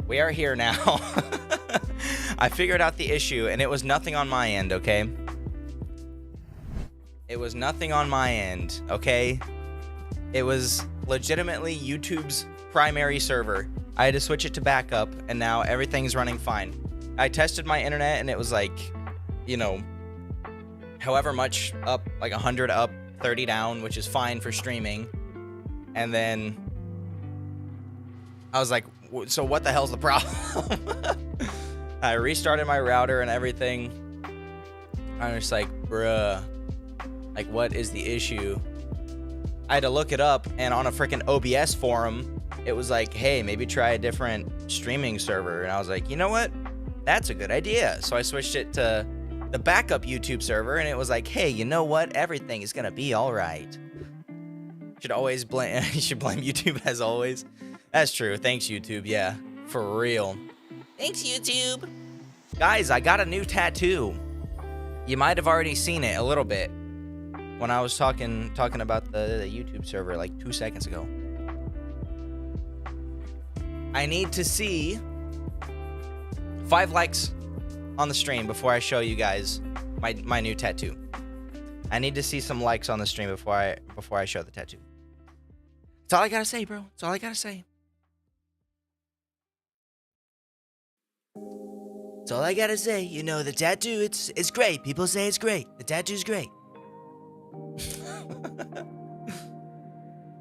We are here now. I figured out the issue, and it was nothing on my end, okay? It was nothing on my end, okay? It was legitimately YouTube's primary server. I had to switch it to backup, and now everything's running fine. I tested my internet, and it was like, you know, however much up, like 100 up, 30 down, which is fine for streaming. And then I was like, so what the hell's the problem? I restarted my router and everything. I'm just like, bruh, like, what is the issue? I had to look it up, and on a freaking OBS forum, it was like, hey, maybe try a different streaming server. And I was like, you know what? That's a good idea. So I switched it to the backup YouTube server, and it was like, hey, you know what? Everything is gonna be all right. Should always blame, you should blame YouTube as always. That's true. Thanks, YouTube. Yeah, for real. Thanks, YouTube. Guys, I got a new tattoo. You might have already seen it a little bit when I was talking about the YouTube server like 2 seconds ago. I need to see 5 likes on the stream before I show you guys my new tattoo. I need to see some likes on the stream before I show the tattoo. That's all I gotta say, bro. That's all I gotta say. That's all I gotta say. You know, the tattoo, it's great. People say it's great. The tattoo's great.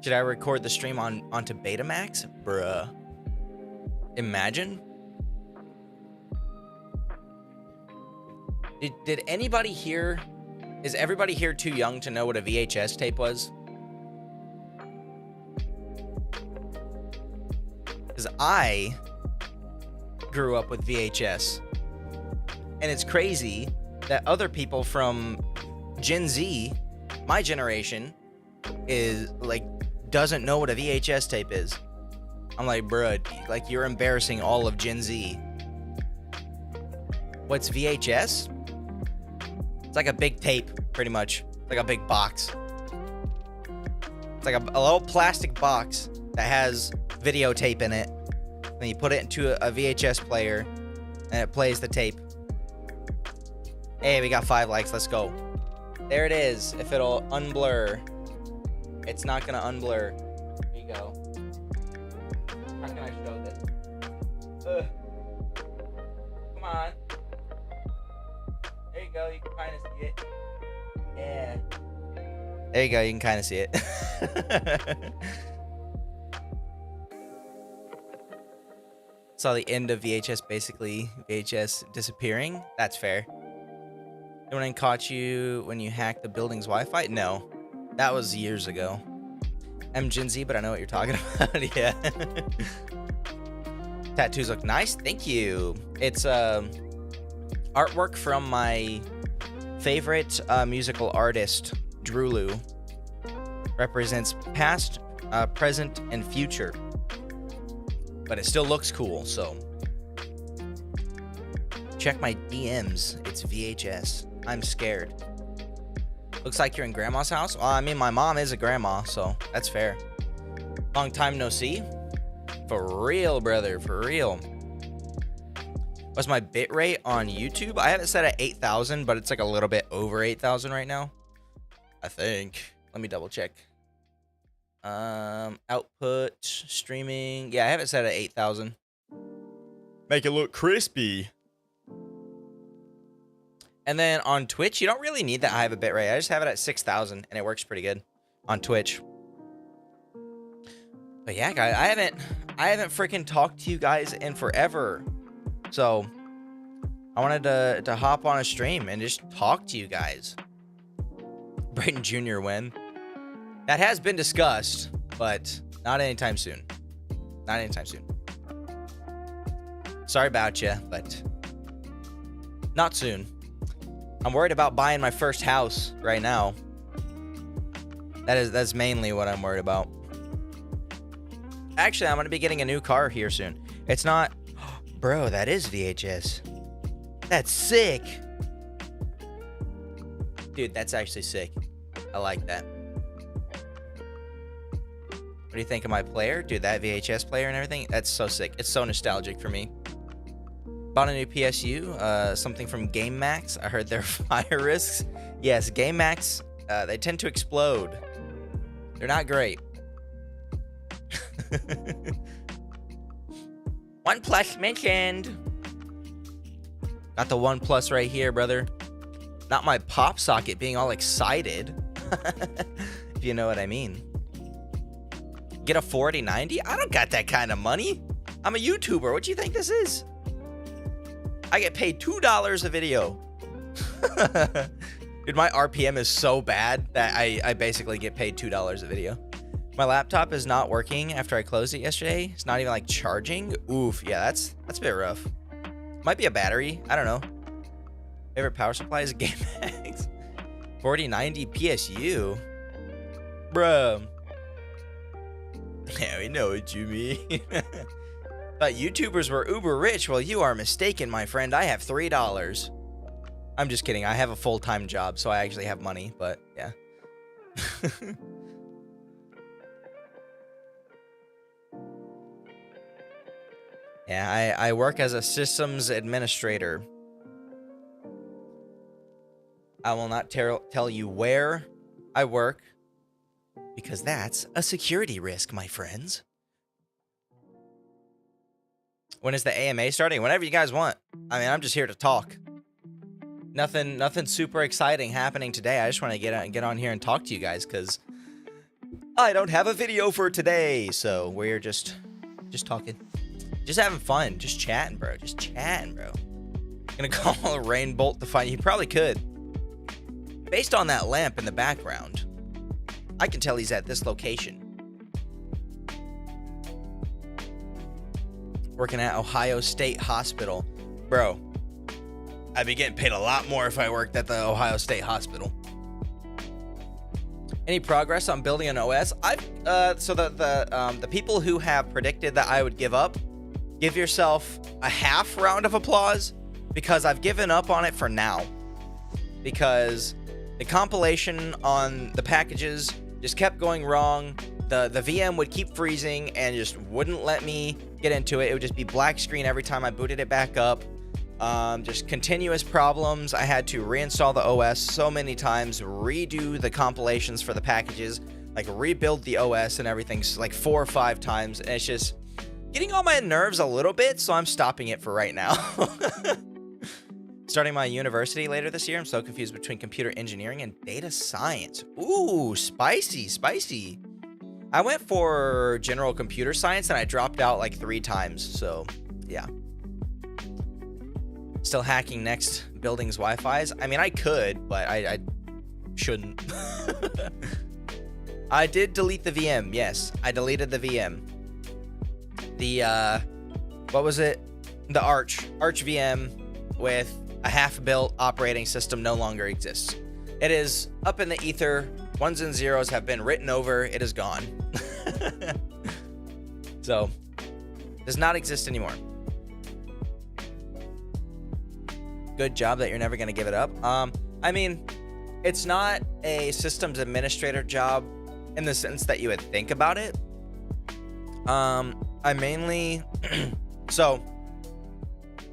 Should I record the stream onto Betamax? Bruh. Imagine. Did anybody here... Is everybody here too young to know what a VHS tape was? Because I grew up with VHS. And it's crazy that other people from Gen Z, my generation, is like, doesn't know what a VHS tape is. I'm like, bruh, like, you're embarrassing all of Gen Z. What's VHS? It's like a big tape, pretty much. It's like a big box. It's like a little plastic box that has videotape in it. Then you put it into a VHS player, and it plays the tape. Hey, we got 5 likes. Let's go. There it is. If it'll unblur. It's not gonna unblur. Here you go. How can I show this? Come on. There you go. You can kind of see it. Yeah. There you go. You can kind of see it. Saw the end of VHS, basically. VHS disappearing. That's fair. Anyone caught you when you hacked the building's Wi-Fi? No. That was years ago. I'm Gen Z, but I know what you're talking about. Yeah. Tattoos look nice. Thank you. It's artwork from my favorite musical artist, Drulu. Represents past, present, and future. But it still looks cool, so. Check my DMs. It's VHS. I'm scared. Looks like you're in grandma's house. Well, I mean, my mom is a grandma, so that's fair. Long time no see. For real, brother. For real. What's my bitrate on YouTube? I have it set at 8,000, but it's like a little bit over 8,000 right now. I think. Let me double check. Output, streaming. Yeah, I have it set at 8,000. Make it look crispy. And then on Twitch, you don't really need that high of a bitrate. I just have it at 6,000, and it works pretty good on Twitch. But yeah, guys, I haven't freaking talked to you guys in forever. So I wanted to hop on a stream and just talk to you guys. Brayden Jr. win. That has been discussed, but not anytime soon. Not anytime soon. Sorry about you, but not soon. I'm worried about buying my first house right now. That's mainly what I'm worried about. Actually, I'm going to be getting a new car here soon. It's not... Bro, that is VHS. That's sick. Dude, that's actually sick. I like that. What do you think of my player? Dude, that VHS player and everything, that's so sick. It's so nostalgic for me. Bought a new PSU, something from Game Max. I heard they're fire risks. Yes, Game Max, they tend to explode. They're not great. OnePlus mentioned. Got the OnePlus right here, brother. Not my pop socket being all excited. If you know what I mean. Get a 4090? I don't got that kind of money. I'm a YouTuber. What do you think this is? I get paid $2 a video. Dude, my RPM is so bad that I basically get paid $2 a video. My laptop is not working after I closed it yesterday. It's not even like charging. Oof, yeah, that's a bit rough. Might be a battery. I don't know. Favorite power supply is Game Max. 4090 PSU. Bruh. Yeah, we know what you mean. Thought YouTubers were uber rich. Well, you are mistaken, my friend. I have $3. I'm just kidding. I have a full-time job, so I actually have money, but yeah. Yeah, I work as a systems administrator. I will not tell you where I work, because that's a security risk, my friends. When is the AMA starting? Whenever you guys want. I mean, I'm just here to talk. Nothing super exciting happening today. I just want to get on here and talk to you guys because I don't have a video for today. So we're just talking. Just having fun. Just chatting, bro. Just chatting, bro. Gonna call a rain bolt to find you. Probably could. Based on that lamp in the background, I can tell he's at this location. Working at Ohio State Hospital. Bro, I'd be getting paid a lot more if I worked at the Ohio State Hospital. Any progress on building an OS? So the people who have predicted that I would give up, give yourself a half round of applause, because I've given up on it for now. Because the compilation on the packages just kept going wrong. The VM would keep freezing and just wouldn't let me get into it. It would just be black screen every time I booted it back up. Just continuous problems. I had to reinstall the OS so many times, redo the compilations for the packages, like rebuild the OS and everything like 4 or 5 times. And it's just getting on my nerves a little bit, so I'm stopping it for right now. Starting my university later this year. I'm so confused between computer engineering and data science. Ooh, spicy, spicy. I went for general computer science and I dropped out like 3 times. So, yeah. Still hacking next building's Wi-Fi's. I mean, I could, but I shouldn't. I did delete the VM. Yes, I deleted the VM. The, what was it? The Arch VM with a half-built operating system no longer exists. It is up in the ether. Ones and zeros have been written over. It is gone. So, does not exist anymore. Good job that you're never going to give it up. I mean, it's not a systems administrator job in the sense that you would think about it. I mainly... So,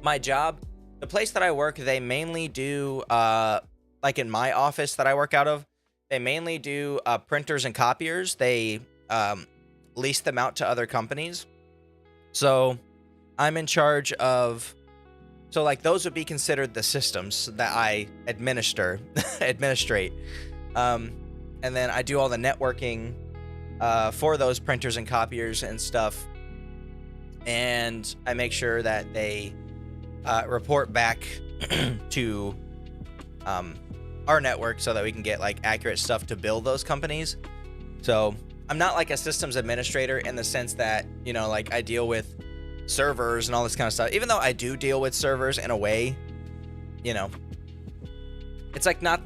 my job, the place that I work, they mainly do, like in my office that I work out of, they mainly do printers and copiers. They lease them out to other companies. So I'm in charge of... So like those would be considered the systems that I administrate. And then I do all the networking for those printers and copiers and stuff. And I make sure that they report back to our network so that we can get like accurate stuff to build those companies. So I'm not like a systems administrator in the sense that, you know, like I deal with servers and all this kind of stuff. Even though I do deal with servers in a way, you know, it's like not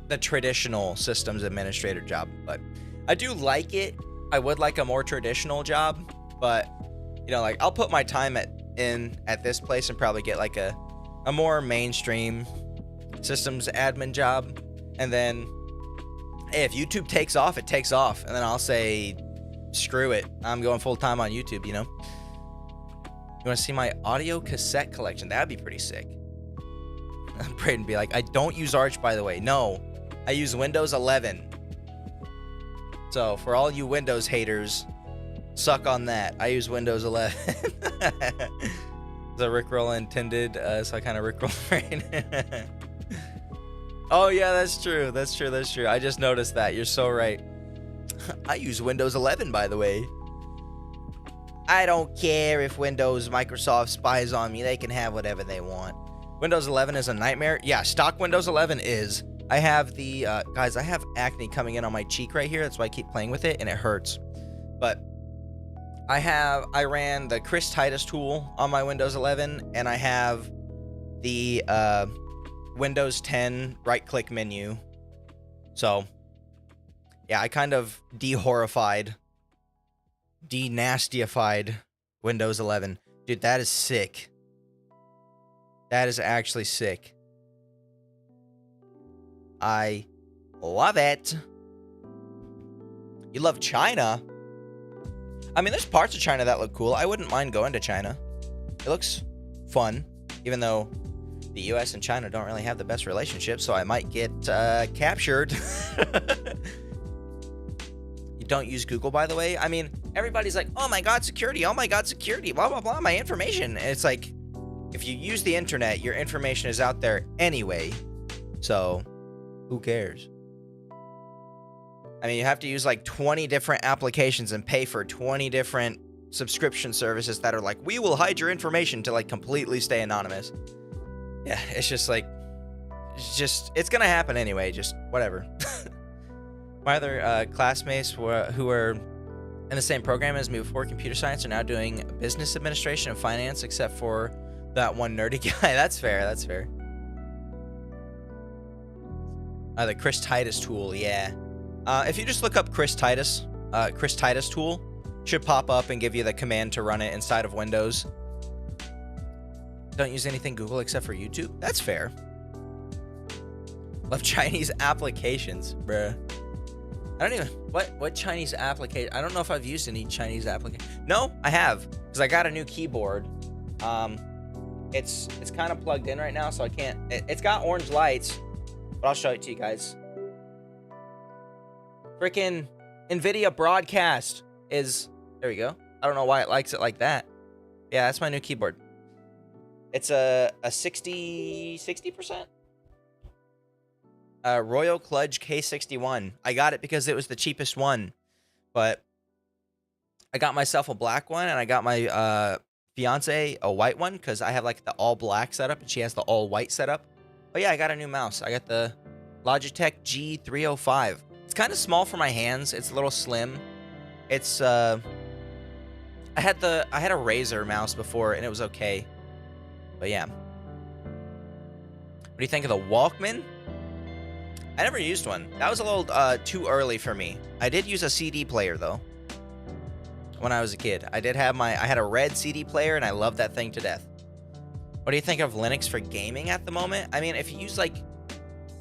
the traditional systems administrator job, but I do like it. I would like a more traditional job, but you know, like I'll put my time at this place and probably get like a more mainstream systems admin job. And then hey, if YouTube takes off, it takes off. And then I'll say screw it. I'm going full time on YouTube, you know? You want to see my audio cassette collection? That'd be pretty sick. Braden be like, I don't use Arch, by the way. No, I use Windows 11. So for all you Windows haters, suck on that. I use Windows 11. The Rickroll intended, so I kind of Rickroll right. Oh yeah, that's true. That's true. I just noticed that. You're so right. I use Windows 11, by the way. I don't care if Microsoft spies on me. They can have whatever they want. Windows 11 is a nightmare. Yeah, stock Windows 11 is. I have the, guys, I have acne coming in on my cheek right here. That's why I keep playing with it, and it hurts. But I ran the Chris Titus tool on my Windows 11, and I have the Windows 10 right-click menu. So, yeah, I kind of de-nastified Windows 11. Dude, that is sick. That is actually sick. I love it. You love China? I mean, there's parts of China that look cool. I wouldn't mind going to China. It looks fun, even though the US and China don't really have the best relationship, so I might get captured. You don't use Google, by the way? I mean, everybody's like, oh my god, security, blah, blah, blah, my information. And it's like, if you use the internet, your information is out there anyway. So, who cares? I mean, you have to use like 20 different applications and pay for 20 different subscription services that are like, we will hide your information to like completely stay anonymous. Yeah, it's just like, it's gonna happen anyway, just whatever. My other classmates who were in the same program as me before computer science are now doing business administration and finance, except for that one nerdy guy. That's fair, that's fair. The Chris Titus tool, yeah. If you just look up Chris Titus tool, should pop up and give you the command to run it inside of Windows. Don't use anything Google except for YouTube? That's fair. Love Chinese applications, bruh. I don't even, what Chinese application? I don't know if I've used any Chinese application. No, I have, because I got a new keyboard. It's kind of plugged in right now, so I can't, it's got orange lights, but I'll show it to you guys. Freaking NVIDIA broadcast is, there we go. I don't know why it likes it like that. Yeah, that's my new keyboard. It's a 60%? Royal Kludge K61. I got it because it was the cheapest one, but I got myself a black one, and I got my fiance a white one because I have like the all black setup and she has the all white setup. But yeah, I got a new mouse. I got the Logitech G305. It's kind of small for my hands. It's a little slim. It's I had a Razer mouse before and it was okay. But yeah. What do you think of the Walkman? I never used one. That was a little too early for me. I did use a CD player though. When I was a kid, I had a red CD player and I loved that thing to death. What do you think of Linux for gaming at the moment? I mean, if you use like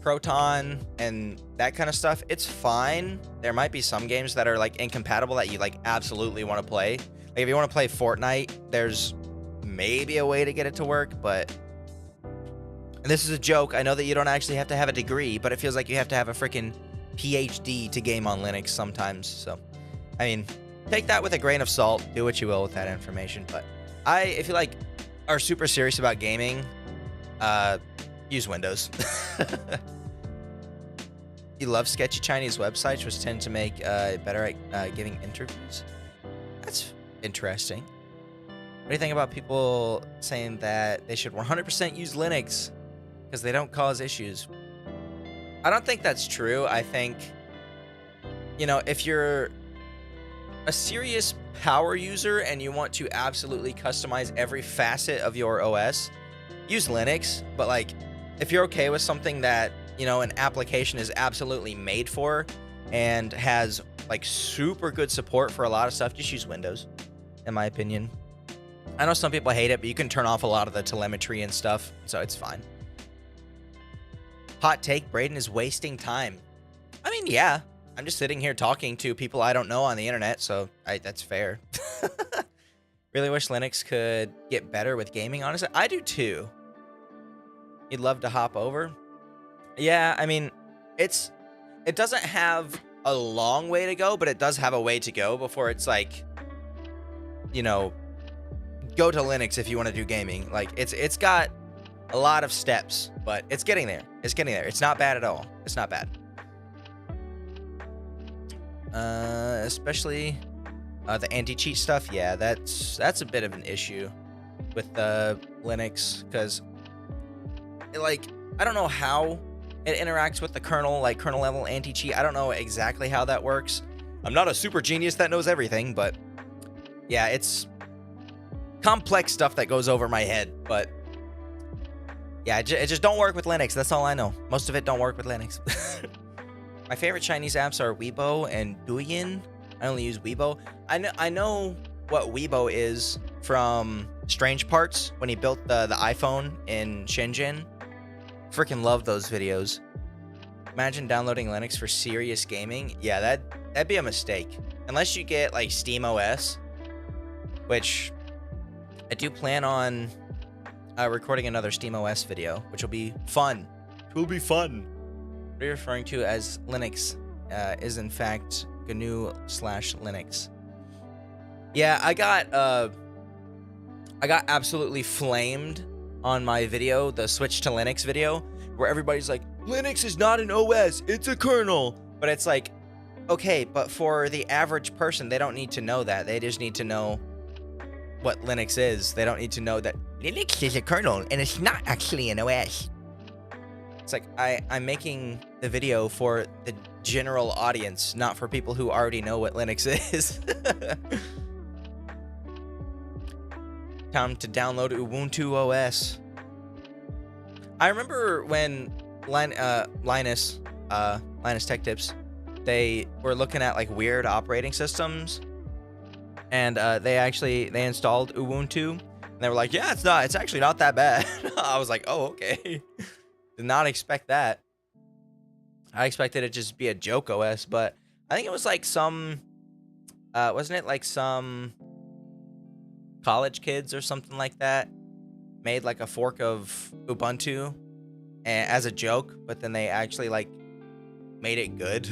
Proton and that kind of stuff, it's fine. There might be some games that are like incompatible that you like absolutely want to play. Like if you want to play Fortnite, there's maybe a way to get it to work, but and this is a joke. I know that you don't actually have to have a degree, but it feels like you have to have a freaking PhD to game on Linux sometimes. So, I mean, take that with a grain of salt. Do what you will with that information. But if you like are super serious about gaming, use Windows. You love sketchy Chinese websites, which tend to make better at giving interviews. That's interesting. What do you think about people saying that they should 100% use Linux because they don't cause issues? I don't think that's true. I think, you know, if you're a serious power user and you want to absolutely customize every facet of your OS, use Linux. But like, if you're okay with something that, you know, an application is absolutely made for and has like super good support for a lot of stuff, just use Windows, in my opinion. I know some people hate it, but you can turn off a lot of the telemetry and stuff, so it's fine. Hot take, Braden is wasting time. I mean, yeah. I'm just sitting here talking to people I don't know on the internet, so that's fair. Really wish Linux could get better with gaming, honestly. I do too. You'd love to hop over? Yeah, I mean, it doesn't have a long way to go, but it does have a way to go before it's like, you know, go to Linux if you want to do gaming. Like, it's got a lot of steps, but it's getting there. It's getting there. It's not bad at all. It's not bad. Especially the anti-cheat stuff. Yeah, that's a bit of an issue with Linux, because like, I don't know how it interacts with the kernel, like kernel level anti-cheat. I don't know exactly how that works. I'm not a super genius that knows everything, but yeah, it's complex stuff that goes over my head. But yeah, it just don't work with Linux. That's all I know. Most of it don't work with Linux. My favorite Chinese apps are Weibo and Douyin. I only use Weibo. I know what Weibo is from Strange Parts when he built the iPhone in Shenzhen. Freaking love those videos. Imagine downloading Linux for serious gaming. Yeah, that'd be a mistake. Unless you get like SteamOS, which I do plan on recording another SteamOS video, which will be fun. It will be fun. What are you referring to as Linux is in fact GNU/Linux. Yeah, I got absolutely flamed on my video, the Switch to Linux video, where everybody's like, Linux is not an OS, it's a kernel. But it's like, okay, but for the average person, they don't need to know that. They just need to know what Linux is. They don't need to know that Linux is a kernel and it's not actually an OS. It's like, I'm making the video for the general audience, not for people who already know what Linux is. Time to download Ubuntu OS. I remember when Linus Tech Tips, they were looking at like weird operating systems, and they installed Ubuntu, and they were like, yeah, it's actually not that bad. I was like, oh, okay. Did not expect that. I expected it to just be a joke OS, but I think it was like some, wasn't it like some college kids or something like that made like a fork of Ubuntu as a joke, but then they actually like made it good.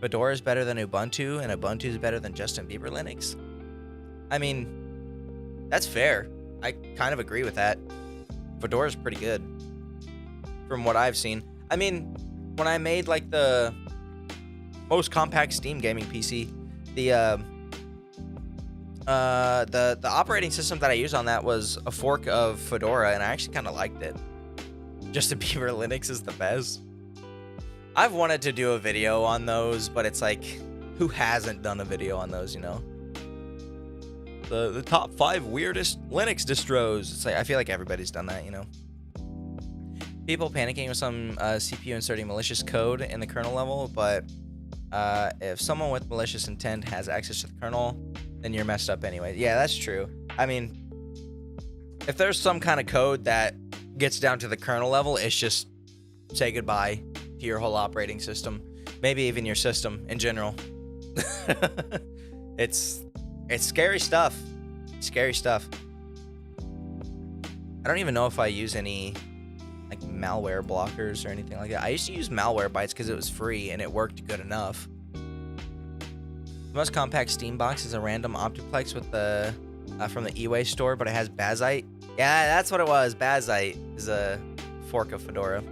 Fedora is better than Ubuntu, and Ubuntu is better than Justin Bieber Linux. I mean, that's fair. I kind of agree with that. Fedora's pretty good from what I've seen. I mean, when I made like the most compact Steam gaming PC, the operating system that I used on that was a fork of Fedora, and I actually kind of liked it. Justin Bieber Linux is the best. I've wanted to do a video on those, but it's like, who hasn't done a video on those, you know? The top 5 weirdest Linux distros. It's like, I feel like everybody's done that, you know? People panicking with some CPU inserting malicious code in the kernel level, but if someone with malicious intent has access to the kernel, then you're messed up anyway. Yeah, that's true. I mean, if there's some kind of code that gets down to the kernel level, it's just say goodbye to your whole operating system. Maybe even your system in general. It's scary stuff. Scary stuff. I don't even know if I use any like malware blockers or anything like that. I used to use Malwarebytes because it was free and it worked good enough. The most compact Steam box is a random Optiplex with the from the eWay store, but it has Bazite. Yeah, that's what it was. Bazite is a fork of Fedora.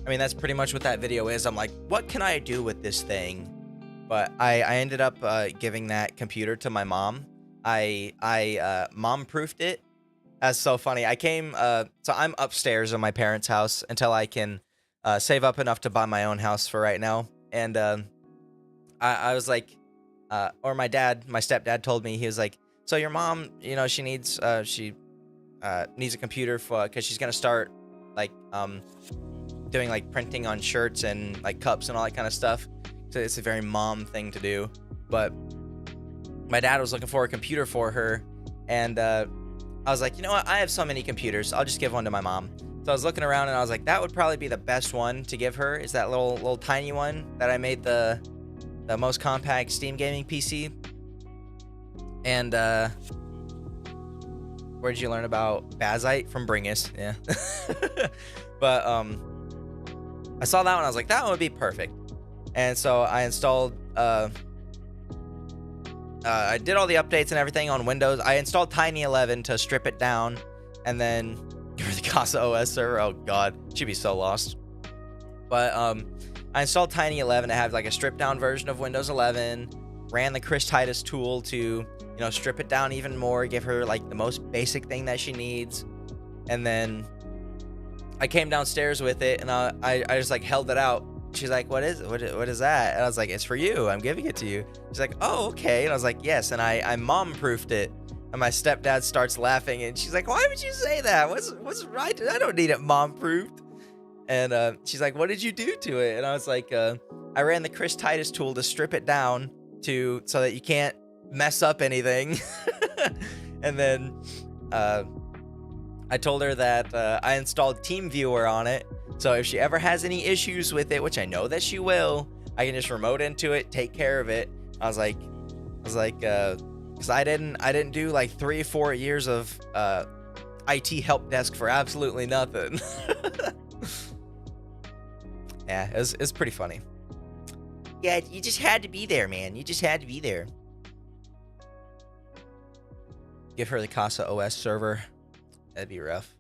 I mean, that's pretty much what that video is. I'm like, what can I do with this thing? But I ended up giving that computer to my mom. I mom-proofed it. That's so funny. I came, so I'm upstairs in my parents' house until I can save up enough to buy my own house for right now. And I was like, or my stepdad told me, he was like, so your mom, you know, she needs a computer because she's going to start like doing like printing on shirts and like cups and all that kind of stuff. So it's a very mom thing to do. But my dad was looking for a computer for her, and I was like, you know what? I have so many computers. I'll just give one to my mom. So I was looking around and I was like, that would probably be the best one to give her, is that little tiny one that I made the most compact Steam gaming PC. And where did you learn about Bazite? From Bringus, yeah. But I saw that one, I was like, that one would be perfect. And so I installed I did all the updates and everything on Windows. I installed Tiny 11 to strip it down, and then for the Casa OS server, oh god, she'd be so lost. But I installed Tiny 11 to have like a stripped down version of Windows 11. Ran the Chris Titus tool to, you know, strip it down even more, give her like the most basic thing that she needs. And then I came downstairs with it, and I just like held it out. She's like, what is that? And I was like, it's for you. I'm giving it to you. She's like, oh, okay. And I was like, yes. And I mom-proofed it. And my stepdad starts laughing, and she's like, why would you say that? What's right? I don't need it mom-proofed. And she's like, what did you do to it? And I was like, I ran the Chris Titus tool to strip it down so that you can't mess up anything. And then I told her that I installed TeamViewer on it. So if she ever has any issues with it, which I know that she will, I can just remote into it, take care of it. I was like, because I didn't do like 3 or 4 years of IT help desk for absolutely nothing. Yeah, it's pretty funny. Yeah, you just had to be there, man. You just had to be there. Give her the Casa OS server. That'd be rough.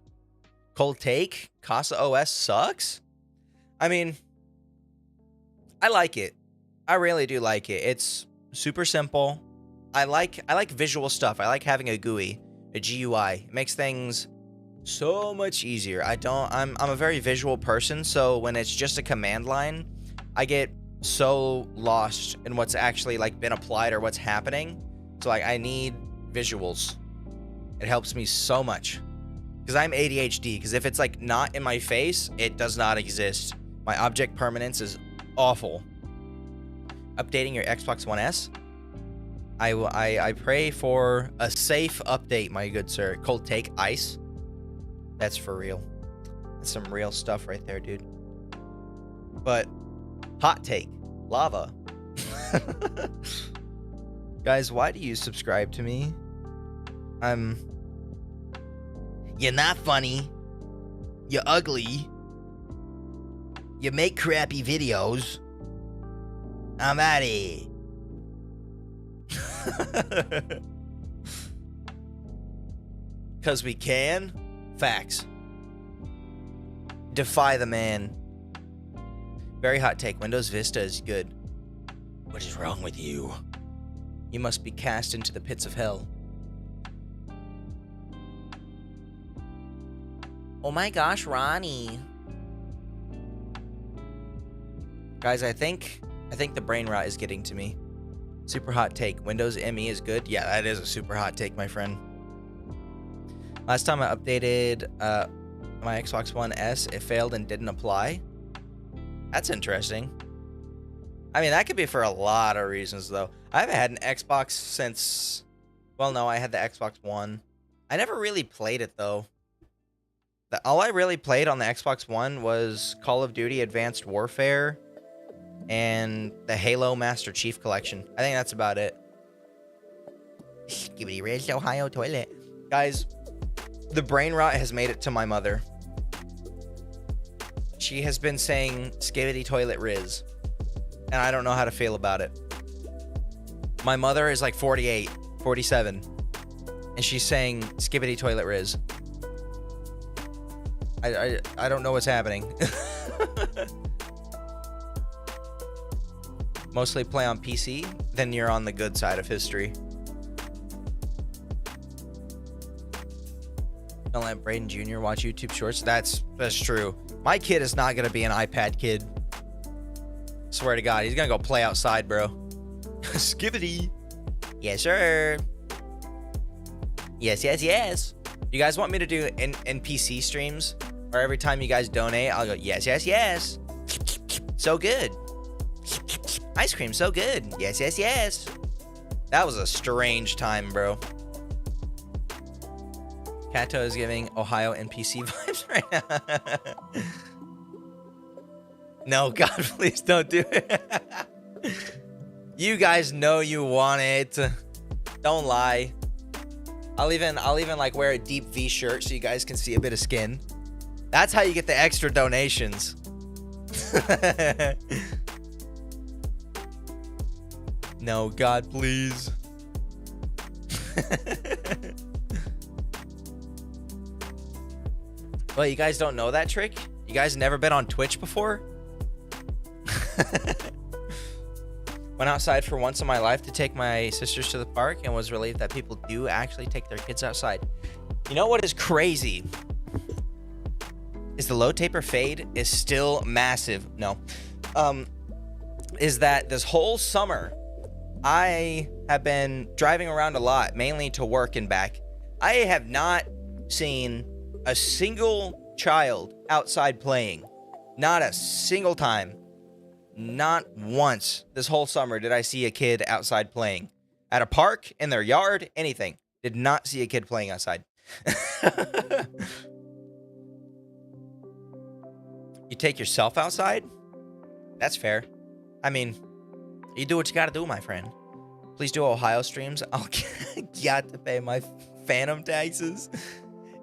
Cold take? Casa OS sucks? I mean, I like it. I really do like it. It's super simple. I like visual stuff. I like having a GUI, a GUI. It makes things so much easier. I'm a very visual person, so when it's just a command line, I get so lost in what's actually like been applied or what's happening. So like I need visuals. It helps me so much. Because I'm ADHD, because if it's like not in my face, it does not exist. My object permanence is awful. Updating your Xbox One S? I pray for a safe update, my good sir. Cold take, ice. That's for real. That's some real stuff right there, dude. But hot take, lava. Guys, why do you subscribe to me? You're not funny. You're ugly. You make crappy videos. I'm out of here. Because we can? Facts. Defy the man. Very hot take. Windows Vista is good. What is wrong with you? You must be cast into the pits of hell. Oh my gosh, Ronnie. Guys, I think the brain rot is getting to me. Super hot take. Windows ME is good. Yeah, that is a super hot take, my friend. Last time I updated my Xbox One S, it failed and didn't apply. That's interesting. I mean, that could be for a lot of reasons, though. I haven't had an Xbox since... Well, no, I had the Xbox One. I never really played it, though. All I really played on the Xbox One was Call of Duty Advanced Warfare and the Halo Master Chief Collection. I think that's about it. Skibbity Ridge, Ohio toilet. Guys, the brain rot has made it to my mother. She has been saying Skibbity Toilet Riz, and I don't know how to feel about it. My mother is like 48, 47, and she's saying Skibbity Toilet Riz. I don't know what's happening. Mostly play on PC, then you're on the good side of history. Don't let Braden Jr. watch YouTube Shorts. That's true. My kid is not gonna be an iPad kid. Swear to God, he's gonna go play outside, bro. Skibbity. Yes, sir. Yes, yes, yes. You guys want me to do NPC streams? Or every time you guys donate, I'll go, yes, yes, yes. So good. Ice cream, so good. Yes, yes, yes. That was a strange time, bro. Kato is giving Ohio NPC vibes right now. No, God, please don't do it. You guys know you want it. Don't lie. I'll even like wear a deep V shirt so you guys can see a bit of skin. That's how you get the extra donations. No, God, please. Well, you guys don't know that trick? You guys never been on Twitch before? Went outside for once in my life to take my sisters to the park and was relieved that people do actually take their kids outside. You know what is crazy? Is the low taper fade is still massive. No. Is that this whole summer, I have been driving around a lot, mainly to work and back. I have not seen a single child outside playing. Not a single time. Not once this whole summer did I see a kid outside playing. At a park, in their yard, anything. Did not see a kid playing outside. You take yourself outside? That's fair. I mean, you do what you gotta do, my friend. Please do Ohio streams. I'll got to pay my phantom taxes.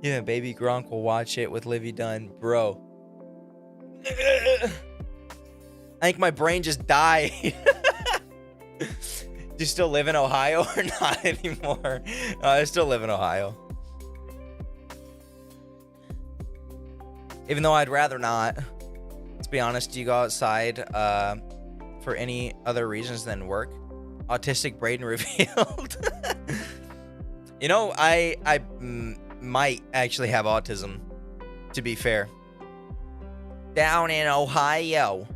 Yeah, baby Gronk will watch it with Livy Dunn. Bro. I think my brain just died. Do you still live in Ohio or not anymore? I still live in Ohio. Even though I'd rather not. Let's be honest, do you go outside for any other reasons than work? Autistic Braden revealed. You know, I might actually have autism, to be fair. Down in Ohio.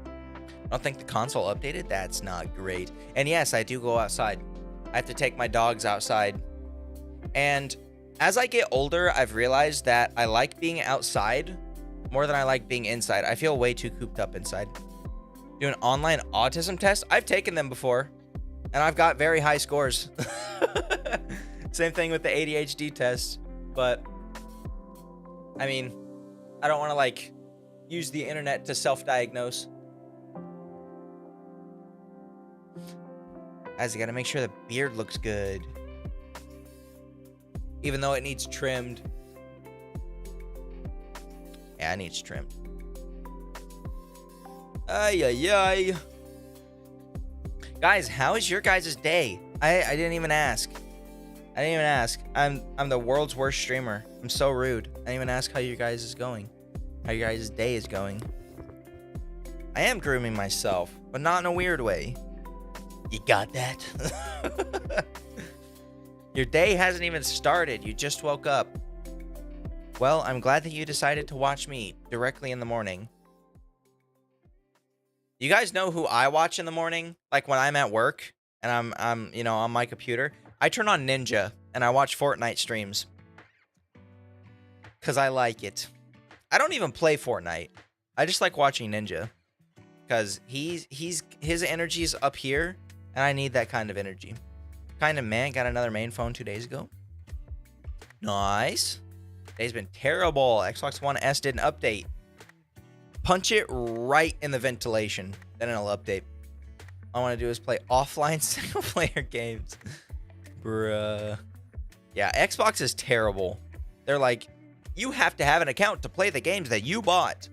I don't think the console updated. That's not great. And yes, I do go outside. I have to take my dogs outside. And as I get older, I've realized that I like being outside more than I like being inside. I feel way too cooped up inside. Do an online autism test? I've taken them before, and I've got very high scores. Same thing with the ADHD test. But, I mean, I don't want to, like, use the internet to self-diagnose. Guys, you gotta make sure the beard looks good. Even though it needs trimmed. Yeah, it needs trimmed. Ay, ay, ay. Guys, how is your guys' day? I didn't even ask. I didn't even ask. I'm the world's worst streamer. I'm so rude. I didn't even ask how you guys is going. How your guys' day is going. I am grooming myself, but not in a weird way. You got that? Your day hasn't even started. You just woke up. Well, I'm glad that you decided to watch me directly in the morning. You guys know who I watch in the morning? Like when I'm at work and I'm you know, on my computer, I turn on Ninja and I watch Fortnite streams. Cuz I like it. I don't even play Fortnite. I just like watching Ninja cuz his energy's up here and I need that kind of energy. Kind of man, got another main phone 2 days ago. Nice. Today's been terrible. Xbox One S didn't update. Punch it right in the ventilation. Then it'll update. All I want to do is play offline single player games. Bruh. Yeah, Xbox is terrible. They're like, you have to have an account to play the games that you bought.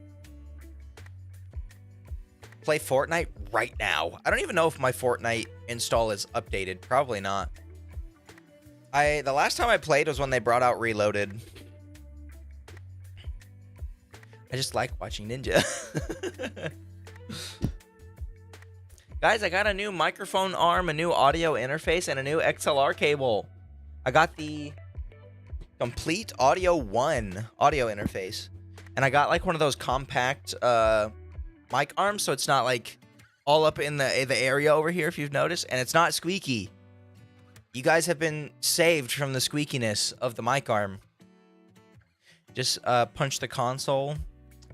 Play Fortnite right now. I don't even know if my Fortnite install is updated. Probably not. The last time I played was when they brought out Reloaded. I just like watching Ninja. Guys, I got a new microphone arm, a new audio interface, and a new XLR cable. I got the Complete Audio 1 audio interface. And I got like one of those compact mic arms, so it's not like all up in the area over here, if you've noticed. And it's not squeaky. You guys have been saved from the squeakiness of the mic arm. Just punch the console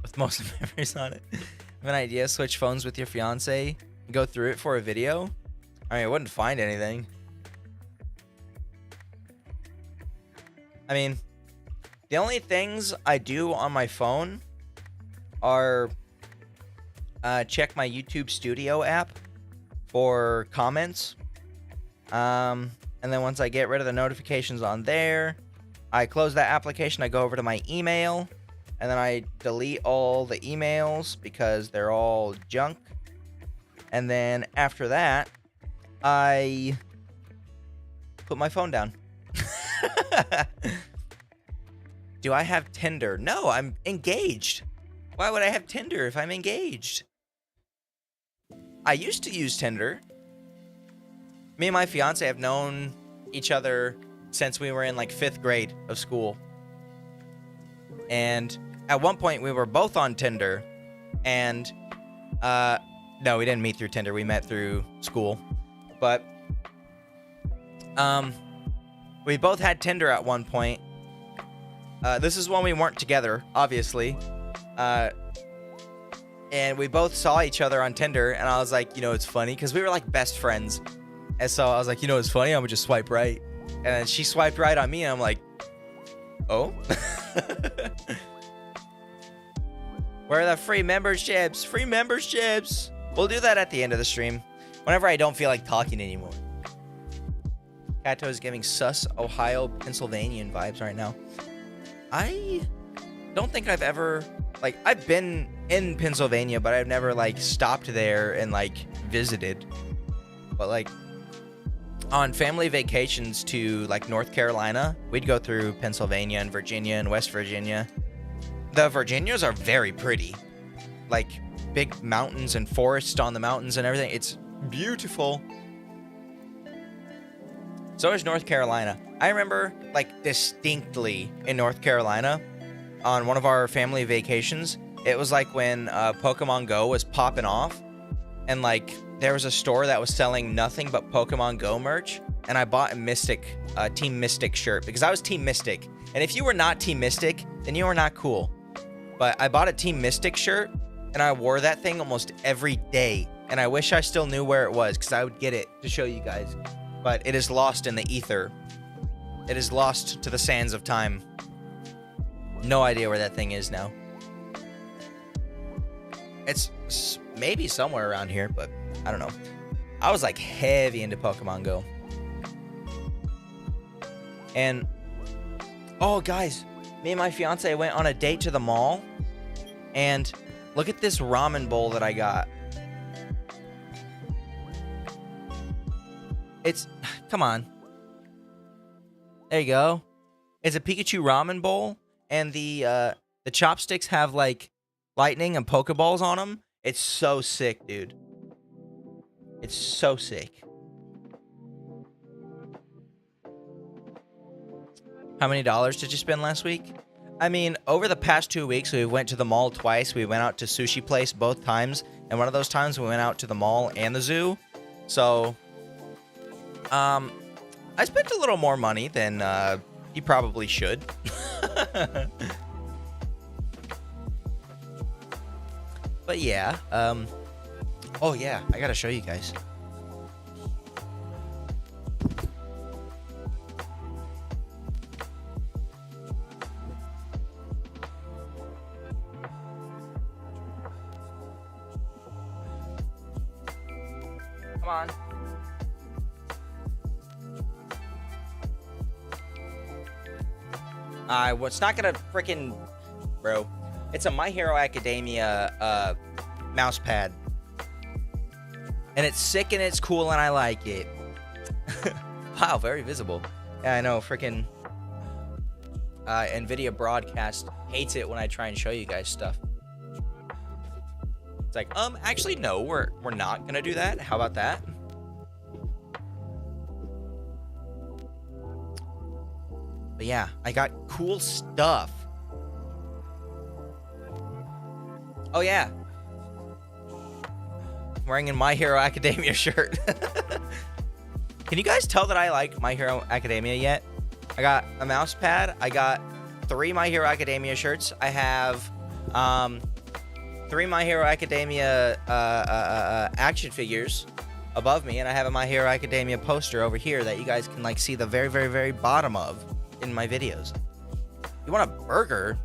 with most of the memories on it. Have an idea? Switch phones with your fiance. Go through it for a video. I mean, I wouldn't find anything. I mean, the only things I do on my phone are check my YouTube Studio app for comments. And then once I get rid of the notifications on there, I close that application. I go over to my email, and then I delete all the emails because they're all junk. And then after that, I put my phone down. Do I have Tinder? No, I'm engaged. Why would I have Tinder if I'm engaged? I used to use Tinder. Me and my fiance have known each other since we were in like 5th grade of school. And at one point we were both on Tinder. And no, we didn't meet through Tinder. We met through school. But we both had Tinder at one point. This is when we weren't together, obviously. And we both saw each other on Tinder, and I was like, you know, it's funny, because we were like best friends. And so I was like, you know, it's funny, I'm gonna just swipe right. And then she swiped right on me, and I'm like, oh? Where are the free memberships? Free memberships! We'll do that at the end of the stream, whenever I don't feel like talking anymore. Kato is giving sus Ohio, Pennsylvanian vibes right now. I don't think I've ever, like, I've been in Pennsylvania, but I've never, like, stopped there and, like, visited. But, like, on family vacations to, like, North Carolina, we'd go through Pennsylvania and Virginia and West Virginia. The Virginias are very pretty. Like, big mountains and forests on the mountains and everything. It's beautiful. So is North Carolina. I remember, like, distinctly in North Carolina, on one of our family vacations, it was like when Pokemon Go was popping off, and, like, there was a store that was selling nothing but Pokemon Go merch, and I bought a Mystic, Team Mystic shirt, because I was Team Mystic. And if you were not Team Mystic, then you were not cool. But I bought a Team Mystic shirt, and I wore that thing almost every day, and I wish I still knew where it was, because I would get it to show you guys. But it is lost in the ether. It is lost to the sands of time. No idea where that thing is now. It's maybe somewhere around here, but I don't know. I was like heavy into Pokemon Go. And, oh guys, me and my fiance went on a date to the mall. And look at this ramen bowl that I got. It's, come on. There you go. It's a Pikachu ramen bowl, and the chopsticks have like lightning and Pokeballs on them. It's so sick, dude. It's so sick. How many dollars did you spend last week? I mean, over the past 2 weeks, we went to the mall twice. We went out to Sushi Place both times, and one of those times we went out to the mall and the zoo. So, I spent a little more money than you probably should. But yeah, oh yeah, I gotta show you guys. Come on. It's not gonna freaking, bro. It's a My Hero Academia mouse pad, and it's sick and it's cool and I like it. Wow, very visible. Yeah, I know. Freaking NVIDIA broadcast hates it when I try and show you guys stuff. It's like, actually, no, we're not gonna do that. How about that? But yeah, I got cool stuff. Oh yeah, I'm wearing a My Hero Academia shirt. Can you guys tell that I like My Hero Academia yet? I got a mouse pad. I got 3 My Hero Academia shirts. I have 3 My Hero Academia action figures above me, and I have a My Hero Academia poster over here that you guys can like see the very, very, very bottom of. in my videos. You want a burger?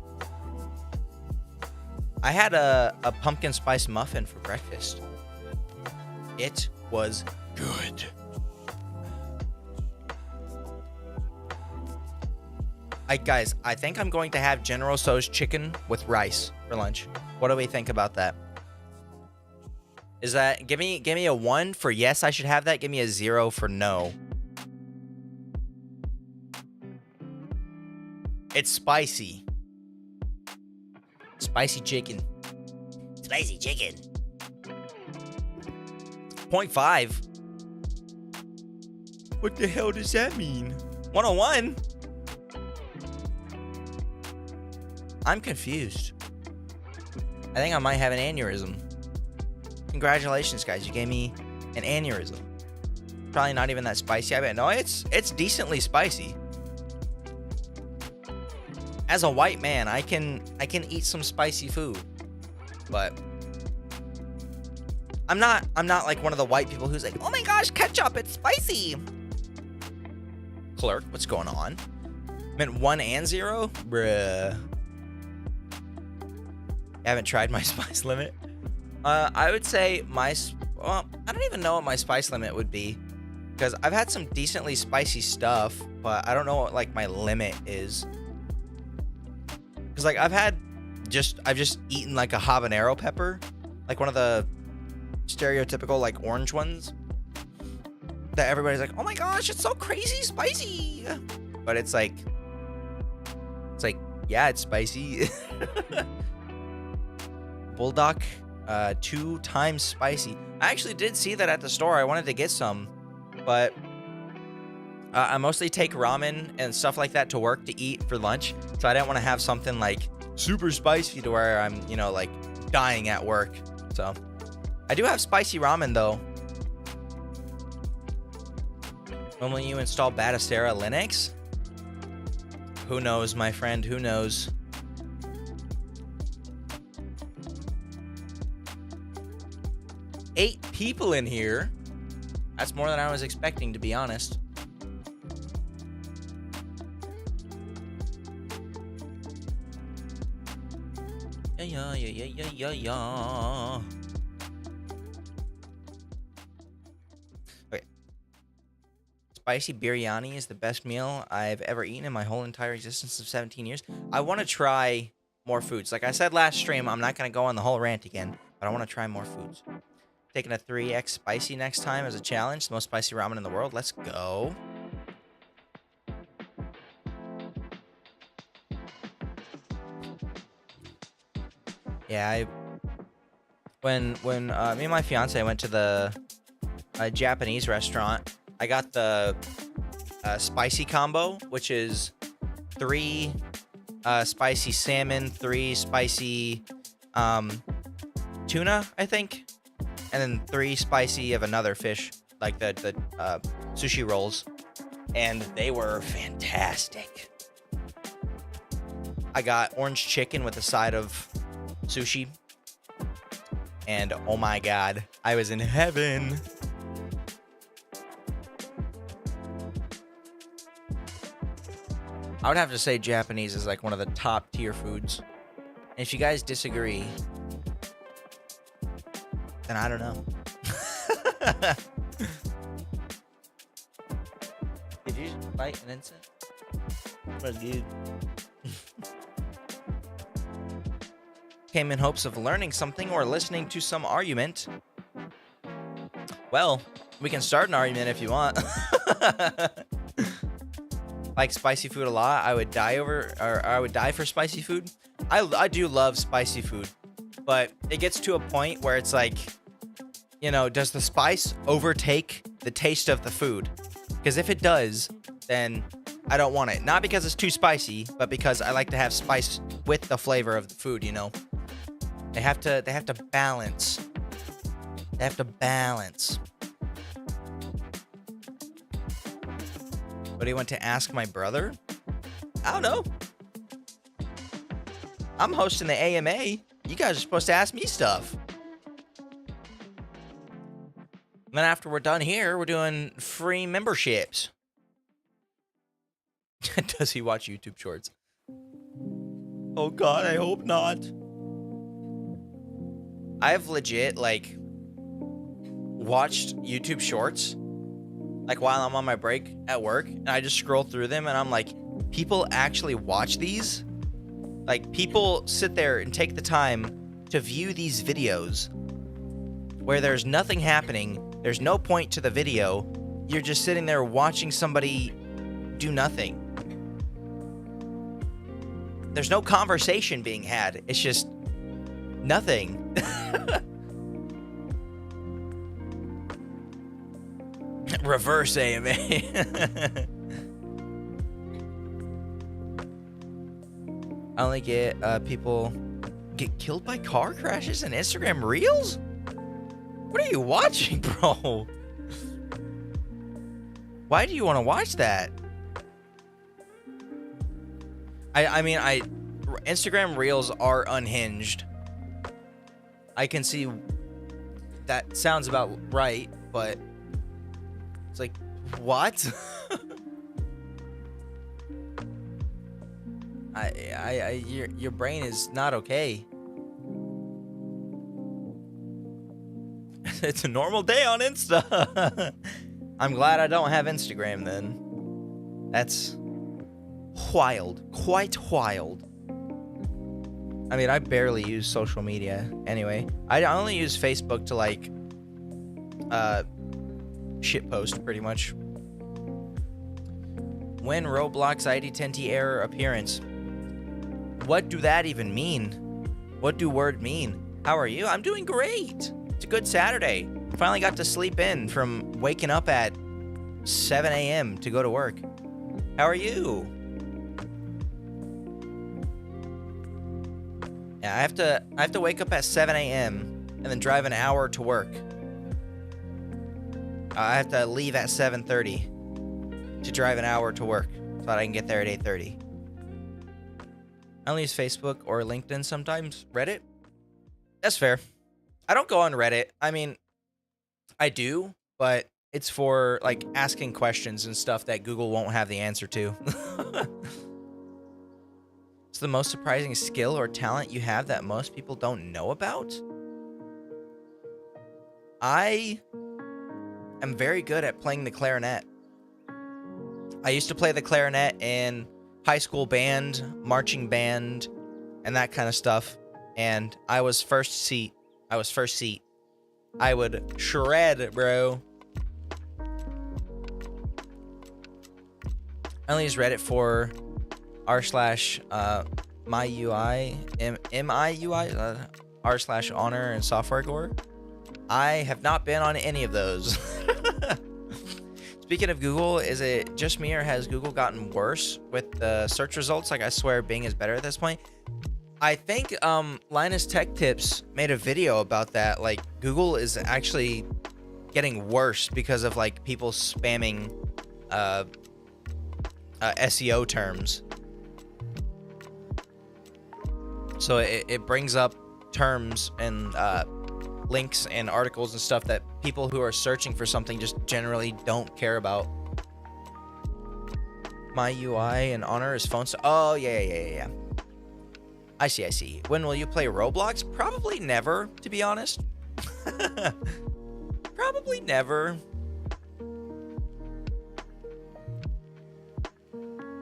I had a pumpkin spice muffin for breakfast. It was good. Guys, I think I'm going to have General Tso's chicken with rice for lunch. What do we think about that? Is that give me a 1 for yes, I should have that. Give me a 0 for no. It's spicy. Spicy chicken. Spicy chicken. 0.5. What the hell does that mean? 101? I'm confused. I think I might have an aneurysm. Congratulations, guys. You gave me an aneurysm. Probably not even that spicy. I bet. No, it's decently spicy. As a white man, I can eat some spicy food. But I'm not like one of the white people who's like, "Oh my gosh, ketchup, it's spicy." Clerk, what's going on? Meant 1 and 0? Bruh. I haven't tried my spice limit. I would say well, I don't even know what my spice limit would be, because I've had some decently spicy stuff, but I don't know what like my limit is. Because like I've just eaten like a habanero pepper, like one of the stereotypical like orange ones that everybody's like, "Oh my gosh, it's so crazy spicy," but it's like yeah, it's spicy. Bulldog, 2 times spicy. I actually did see that at the store. I wanted to get some, but I mostly take ramen and stuff like that to work to eat for lunch, so I didn't want to have something like super spicy to where I'm, you know, like dying at work. So I do have spicy ramen though. When will you install Batistera Linux? Who knows, my friend? Who knows? Eight people in here. That's more than I was expecting, to be honest. Yeah. Okay. Spicy biryani is the best meal I've ever eaten in my whole entire existence of 17 years. I want to try more foods. Like I said last stream, I'm not going to go on the whole rant again, but I want to try more foods. Taking a 3x spicy next time as a challenge. The most spicy ramen in the world. Let's go. Yeah, when me and my fiance went to the Japanese restaurant, I got the spicy combo, which is 3 spicy salmon, 3 spicy tuna, I think, and then 3 spicy of another fish, like the sushi rolls, and they were fantastic. I got orange chicken with a side of sushi, and oh my god, I was in heaven. I would have to say Japanese is like one of the top tier foods. And if you guys disagree, then I don't know. Did you light an incense? That was good. Came in hopes of learning something or listening to some argument. Well, we can start an argument if you want. Like spicy food a lot. I would die for spicy food. I do love spicy food, but it gets to a point where it's like, you know, does the spice overtake the taste of the food? Because if it does, then I don't want it. Not because it's too spicy, but because I like to have spice with the flavor of the food, you know? They have to balance. They have to balance. What do you want to ask my brother? I don't know. I'm hosting the AMA. You guys are supposed to ask me stuff. And then after we're done here, we're doing free memberships. Does he watch YouTube Shorts? Oh God, I hope not. I've legit like watched YouTube Shorts like while I'm on my break at work, and I just scroll through them and I'm like, people actually watch these? Like, people sit there and take the time to view these videos where there's nothing happening, there's no point to the video, you're just sitting there watching somebody do nothing. There's no conversation being had, it's just nothing. Reverse AMA. I only get people get killed by car crashes and Instagram Reels? What are you watching, bro? Why do you want to watch that? I mean, Instagram Reels are unhinged. I can see that sounds about right, but it's like, what? Your brain is not okay. It's a normal day on Insta. I'm glad I don't have Instagram then. That's wild, quite wild. I mean, I barely use social media anyway. I only use Facebook to like shitpost pretty much. When Roblox ID10T error appearance. What do that even mean? What do word mean? How are you? I'm doing great. It's a good Saturday. Finally got to sleep in from waking up at 7 a.m. to go to work. How are you? Yeah, I have to wake up at 7 a.m. and then drive an hour to work. I have to leave at 7:30 to drive an hour to work so that I can get there at 8:30. I only use Facebook or LinkedIn sometimes. Reddit? That's fair. I don't go on Reddit. I mean, I do, but it's for like asking questions and stuff that Google won't have the answer to. It's the most surprising skill or talent you have that most people don't know about? I am very good at playing the clarinet. I used to play the clarinet in high school band, marching band, and that kind of stuff. And I was first seat. I would shred, bro. I only use Reddit for r/myui, miui, r/honor and software gore. I have not been on any of those. Speaking of Google, is it just me or has Google gotten worse with the search results? Like, I swear Bing is better at this point. I think Linus Tech Tips made a video about that. Like, Google is actually getting worse because of like people spamming SEO terms. So it brings up terms and links and articles and stuff that people who are searching for something just generally don't care about. My UI and Honor is phone. Oh, yeah. I see. When will you play Roblox? Probably never, to be honest. Probably never.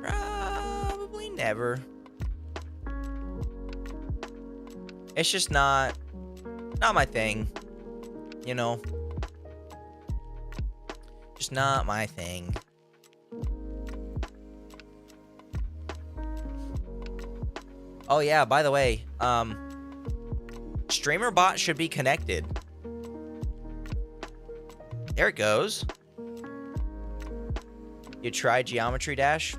Probably never. It's just not my thing, you know. Just not my thing. Oh yeah, by the way, streamer bot should be connected. There it goes. You tried Geometry Dash?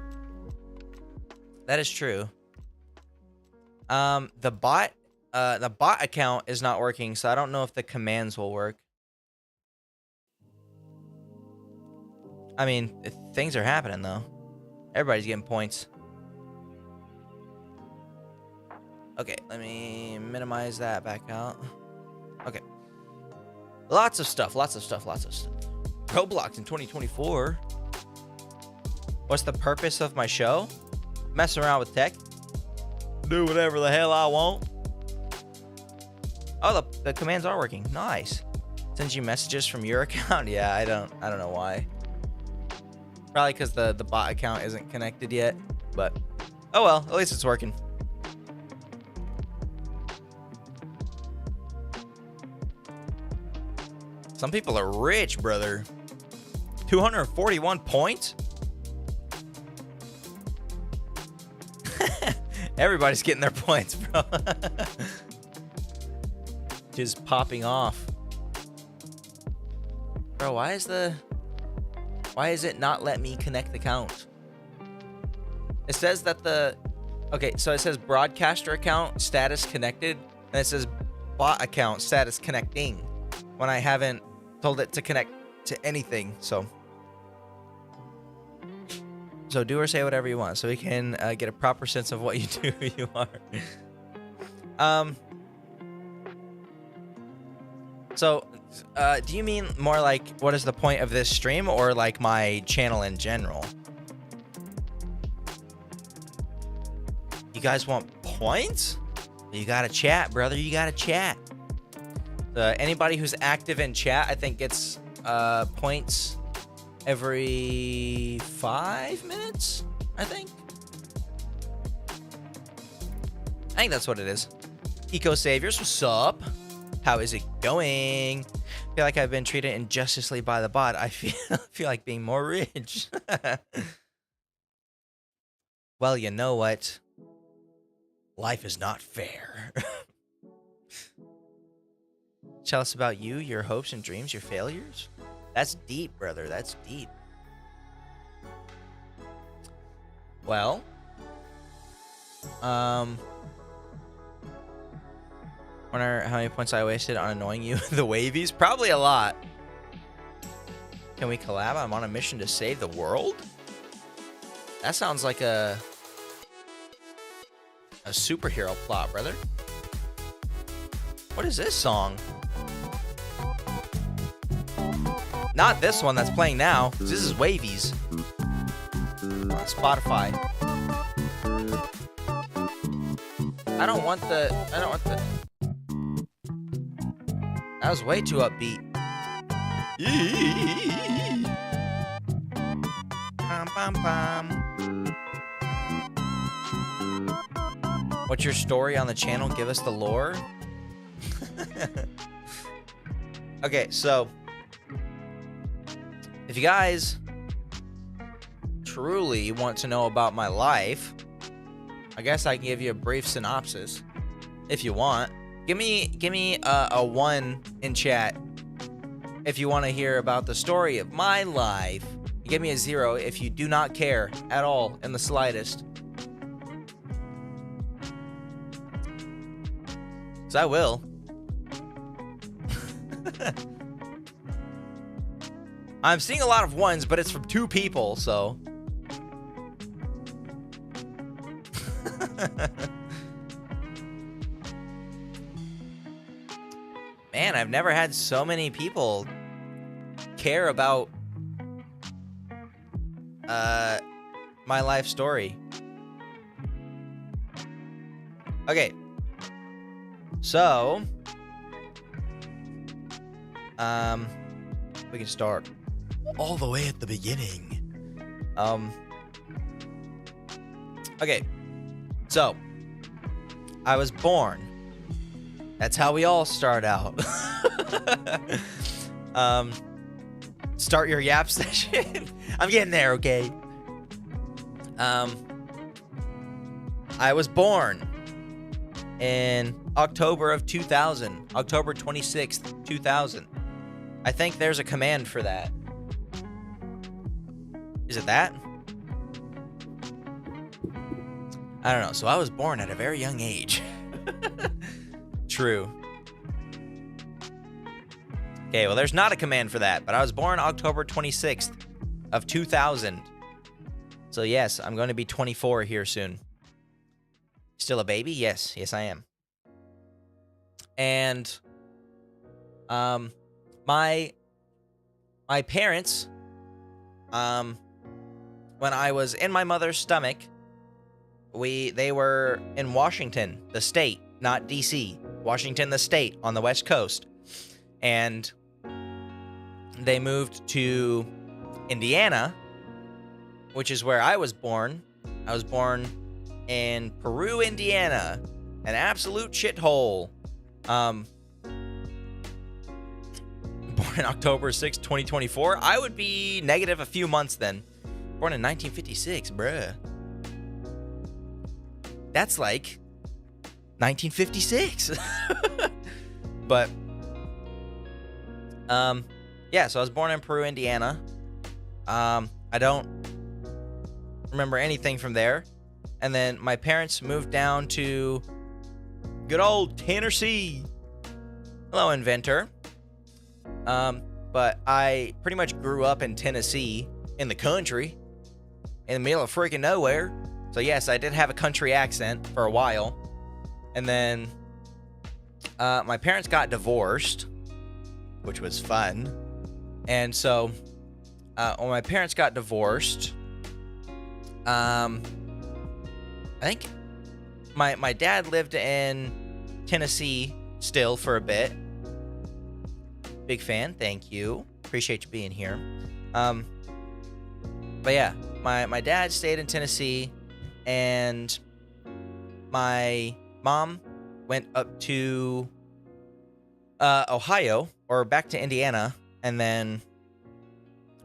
That is true. The bot account is not working, so I don't know if the commands will work. I mean, things are happening though. Everybody's getting points. Okay, let me minimize that back out. Okay. Lots of stuff. Roblox in 2024. What's the purpose of my show? Mess around with tech. Do whatever the hell I want. Oh, the commands are working. Nice. Sends you messages from your account. Yeah, I don't know why. Probably because the bot account isn't connected yet. But oh well, at least it's working. Some people are rich, brother. 241 points? Everybody's getting their points, bro. Just popping off. Bro, why is it not let me connect the account? It says that okay, so it says broadcaster account status connected, and it says bot account status connecting when I haven't told it to connect to anything. So do or say whatever you want so we can get a proper sense of what you do, who you are. So do you mean more like what is the point of this stream, or like my channel in general? You guys want points? You gotta chat, brother. You gotta chat. Anybody who's active in chat, I think, gets points every 5 minutes, I think that's what it is. Eco Saviors, what's up? How is it going? I feel like I've been treated injustly by the bot. I feel like being more rich. Well, you know what? Life is not fair. Tell us about you, your hopes and dreams, your failures. That's deep, brother. That's deep. Well, wonder how many points I wasted on annoying you. The Waveys? Probably a lot. Can we collab? I'm on a mission to save the world? That sounds like a superhero plot, brother. What is this song? Not this one that's playing now. This is Wavey's on Spotify. I don't want the. That was way too upbeat. Bum, bum, bum. What's your story on the channel? Give us the lore. Okay, so if you guys truly want to know about my life, I guess I can give you a brief synopsis if you want. Give me a 1 in chat if you want to hear about the story of my life. Give me a 0 if you do not care at all in the slightest. So I will. I'm seeing a lot of 1s, but it's from 2 people, so. Man, I've never had so many people care about my life story. Okay. So, we can start all the way at the beginning. Okay. So, I was born. That's how we all start out. Start your yap session. I'm getting there, okay? I was born in October of 2000. October 26th, 2000. I think there's a command for that. Is it that? I don't know. So I was born at a very young age. True. Okay, well, there's not a command for that, but I was born October 26th of 2000. So yes, I'm going to be 24 here soon. Still a baby? Yes. Yes, I am. And my parents when I was in my mother's stomach, they were in Washington, the state, not DC. Washington, the state, on the West Coast. And they moved to Indiana, which is where I was born. I was born in Peru, Indiana, an absolute shithole. Born in October 6, 2024. I would be negative a few months then. Born in 1956, bruh. That's like 1956. But, yeah, so I was born in Peru, Indiana. I don't remember anything from there. And then my parents moved down to good old Tennessee. Hello, inventor. But I pretty much grew up in Tennessee, in the country, in the middle of freaking nowhere. So yes, I did have a country accent for a while. And then my parents got divorced, which was fun. And so when my parents got divorced, I think my dad lived in Tennessee still for a bit. Big fan, thank you. Appreciate you being here. But yeah, my dad stayed in Tennessee, and my mom went up to Ohio, or back to Indiana, and then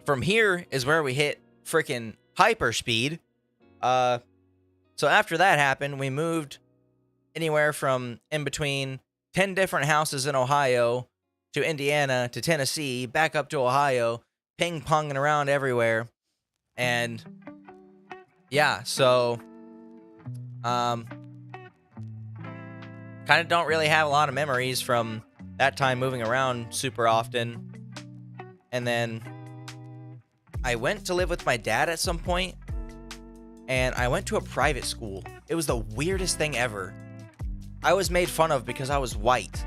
from here is where we hit freaking hyperspeed. So after that happened, we moved anywhere from in between 10 different houses in Ohio to Indiana to Tennessee, back up to Ohio, ping-ponging around everywhere. And yeah, so kind of don't really have a lot of memories from that time moving around super often. And then I went to live with my dad at some point, and I went to a private school. It was the weirdest thing ever. I was made fun of because I was white.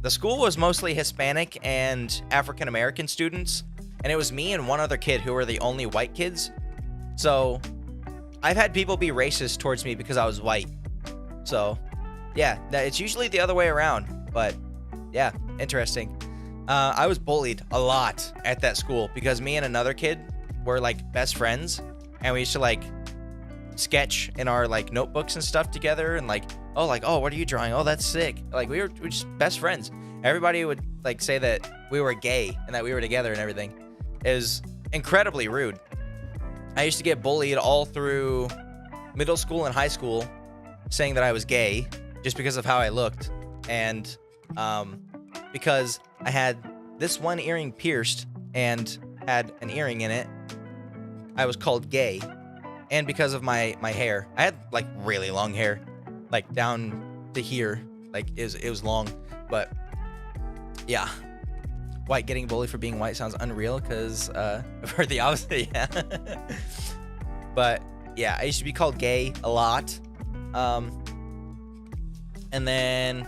The school was mostly Hispanic and African American students, and it was me and one other kid who were the only white kids. So I've had people be racist towards me because I was white. So yeah, it's usually the other way around, but yeah, interesting. I was bullied a lot at that school because me and another kid were like best friends, and we used to like sketch in our like notebooks and stuff together, and like, oh, what are you drawing? Oh, that's sick. Like we were just best friends. Everybody would like say that we were gay and that we were together and everything. It was incredibly rude. I used to get bullied all through middle school and high school, saying that I was gay just because of how I looked, and because I had this one earring pierced and had an earring in it, I was called gay. And because of my hair, I had like really long hair, like down to here, like it was long. But yeah, white getting bullied for being white sounds unreal, because I've heard the opposite. Yeah. But yeah, I used to be called gay a lot. And then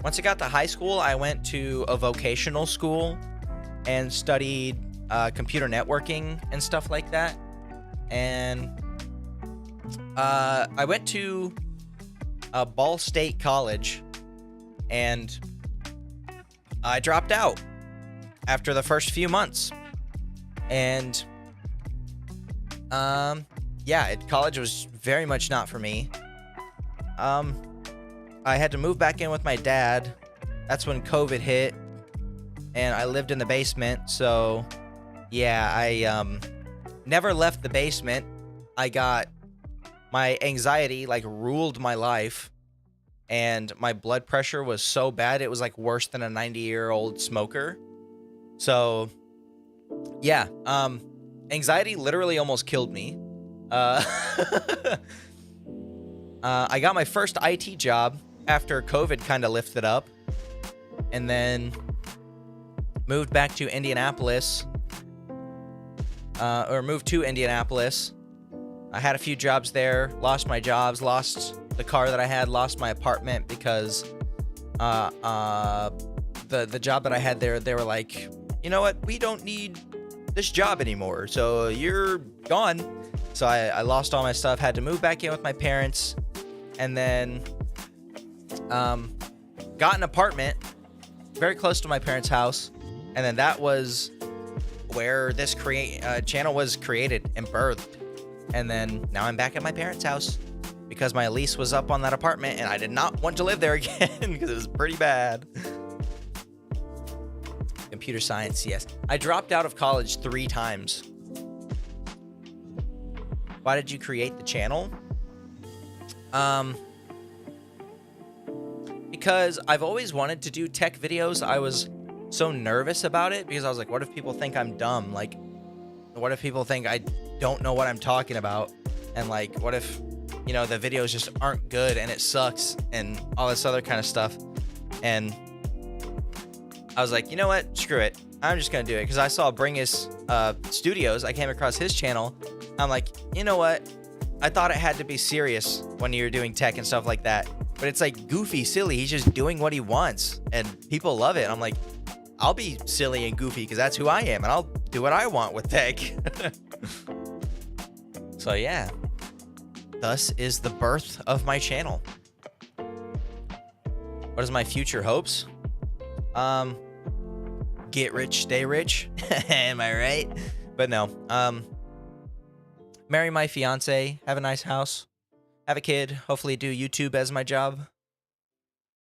once I got to high school, I went to a vocational school and studied computer networking and stuff like that. And I went to Ball State College, and I dropped out after the first few months. And yeah, college was very much not for me. I had to move back in with my dad. That's when COVID hit, and I lived in the basement. So yeah, I never left the basement. My anxiety like ruled my life, and my blood pressure was so bad it was like worse than a 90-year-old smoker. So yeah, anxiety literally almost killed me. I got my first IT job after COVID kind of lifted up, and then moved back to Indianapolis, moved to Indianapolis. I had a few jobs there, lost my jobs, lost the car that I had, lost my apartment because the job that I had there, they were like, you know what, we don't need this job anymore, so you're gone. So I lost all my stuff, had to move back in with my parents, and then got an apartment very close to my parents' house, and then that was where this channel was created and birthed. And then now I'm back at my parents' house because my lease was up on that apartment, and I did not want to live there again because it was pretty bad. Computer science, yes. I dropped out of college 3 times. Why did you create the channel? Because I've always wanted to do tech videos. I was so nervous about it because I was like, what if people think I'm dumb? Like, what if people think I don't know what I'm talking about? And like, what if, you know, the videos just aren't good and it sucks and all this other kind of stuff? And I was like, you know what? Screw it. I'm just going to do it. Because I saw Bringus Studios. I came across his channel. I'm like, you know what? I thought it had to be serious when you're doing tech and stuff like that. But it's like goofy, silly. He's just doing what he wants. And people love it. I'm like, I'll be silly and goofy because that's who I am. And I'll do what I want with tech. So yeah. Thus is the birth of my channel. What is my future hopes? Get rich, stay rich. Am I right? But no. Marry my fiance, have a nice house, have a kid, hopefully do YouTube as my job.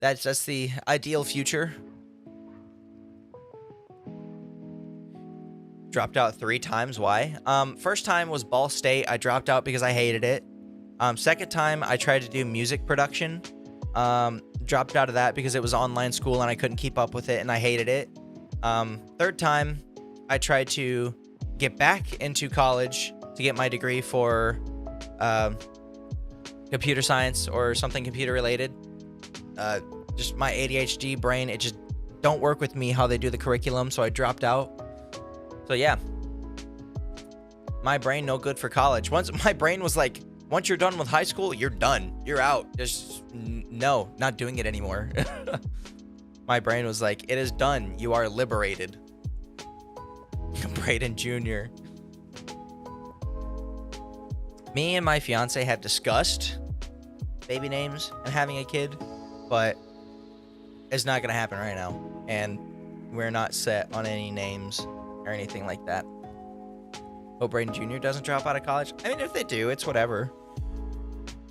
That's the ideal future. Dropped out 3 times. Why? First time was Ball State. I dropped out because I hated it. Second time, I tried to do music production. Dropped out of that because it was online school and I couldn't keep up with it and I hated it. Third time, I tried to get back into college to get my degree for computer science or something computer related. Just my ADHD brain, it just don't work with me how they do the curriculum, so I dropped out. So yeah, my brain no good for college. Once my brain was like, once you're done with high school, you're done. You're out. Just no, not doing it anymore. My brain was like, it is done. You are liberated. Braden Jr. Me and my fiance have discussed baby names and having a kid, but it's not going to happen right now. And we're not set on any names or anything like that. Hope Braden Jr. doesn't drop out of college. I mean, if they do, it's whatever.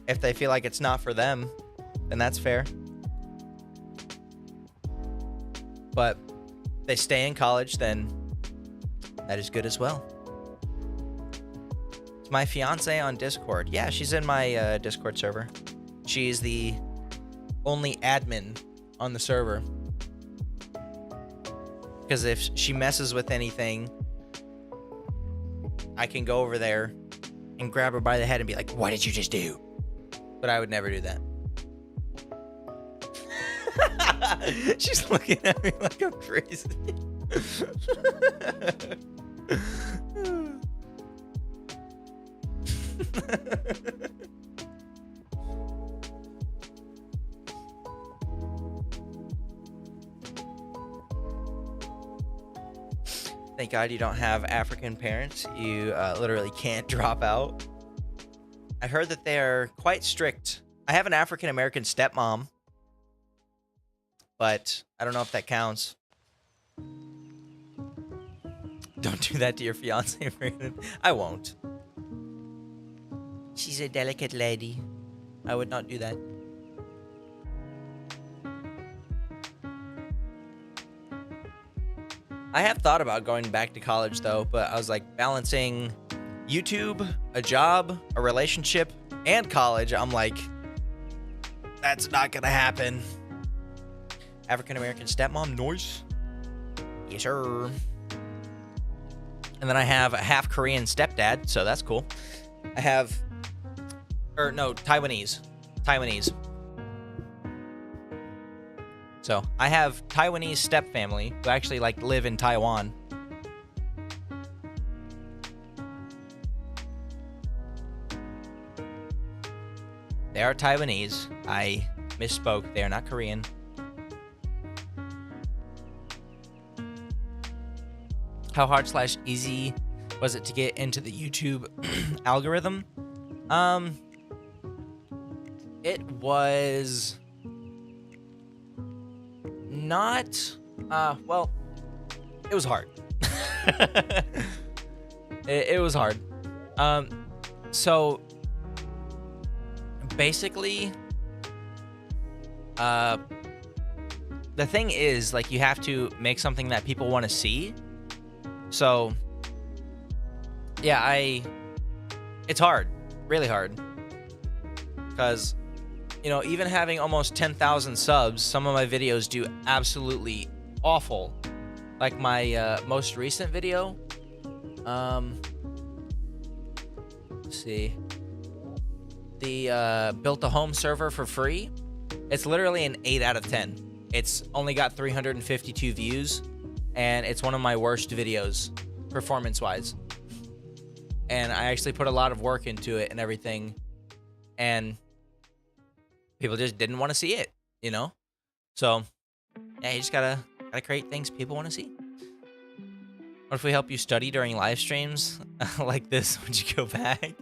If they feel like it's not for them, then that's fair. But if they stay in college, then that is good as well. Is my fiance on Discord? Yeah, she's in my Discord server. She's the only admin on the server. Because if she messes with anything, I can go over there and grab her by the head and be like, what did you just do? But I would never do that. She's looking at me like I'm crazy. Thank God you don't have African parents. You literally can't drop out. I heard that they are quite strict. I have an African American stepmom, but I don't know if that counts. Don't do that to your fiance, Brandon. I won't. She's a delicate lady. I would not do that. I have thought about going back to college, though, but I was like balancing YouTube, a job, a relationship, and college. I'm like, that's not gonna happen. African-American stepmom, noise. Yes, sir. And then I have a half Korean stepdad, so that's cool. I have, or no, Taiwanese. So I have Taiwanese stepfamily who actually like live in Taiwan. They are Taiwanese. I misspoke. They are not Korean. How hard slash easy was it to get into the YouTube algorithm? It was not, well, it was hard. it was hard. So basically, the thing is, like, you have to make something that people want to see. So yeah, it's hard, really hard, because, you know, even having almost 10,000 subs, some of my videos do absolutely awful. Like my most recent video, let's see, the built a home server for free. It's literally an 8 out of 10. It's only got 352 views, and it's one of my worst videos performance-wise. And I actually put a lot of work into it and everything, and people just didn't want to see it, you know? So, yeah, you just gotta create things people want to see. What if we help you study during live streams like this? Would you go back?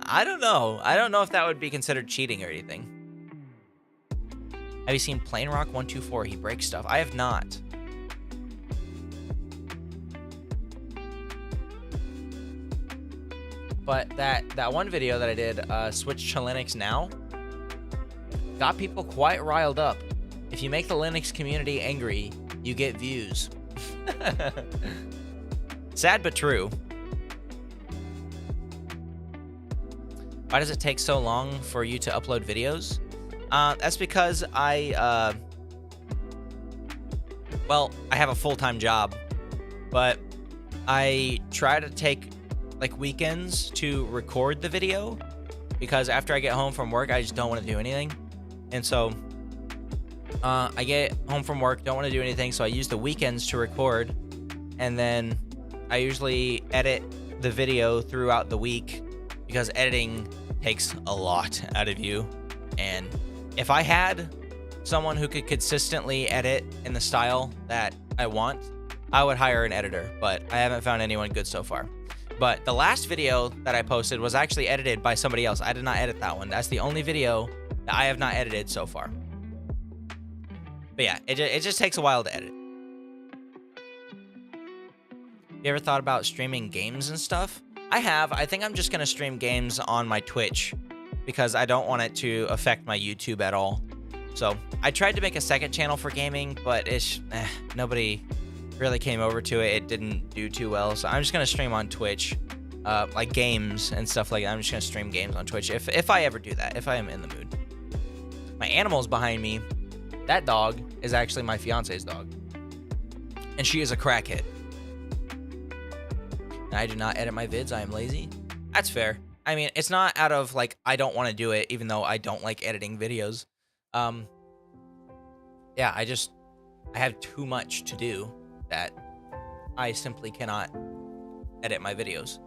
I don't know. I don't know if that would be considered cheating or anything. Have you seen Plane Rock 124? He breaks stuff. I have not. But that one video that I did, switch to Linux now, got people quite riled up. If you make the Linux community angry, you get views. Sad but true. Why does it take so long for you to upload videos? That's because well, I have a full-time job, but I try to take like weekends to record the video, because after I get home from work, I just don't want to do anything. And so I get home from work, don't want to do anything, so I use the weekends to record, and then I usually edit the video throughout the week, because editing takes a lot out of you. And if I had someone who could consistently edit in the style that I want, I would hire an editor, but I haven't found anyone good so far. But the last video that I posted was actually edited by somebody else. I did not edit that one. That's the only video that I have not edited so far. But yeah, it just takes a while to edit. You ever thought about streaming games and stuff? I have. I think I'm just going to stream games on my Twitch, because I don't want it to affect my YouTube at all. So I tried to make a second channel for gaming, but nobody really came over to it. It didn't do too well. So I'm just going to stream on Twitch, like games and stuff like that. I'm just going to stream games on Twitch if I ever do that, if I am in the mood. My animals behind me, that dog is actually my fiance's dog, and she is a crackhead. And I do not edit my vids. I am lazy. That's fair. I mean, it's not out of, like, I don't want to do it, even though I don't like editing videos. Yeah, I have too much to do that I simply cannot edit my videos.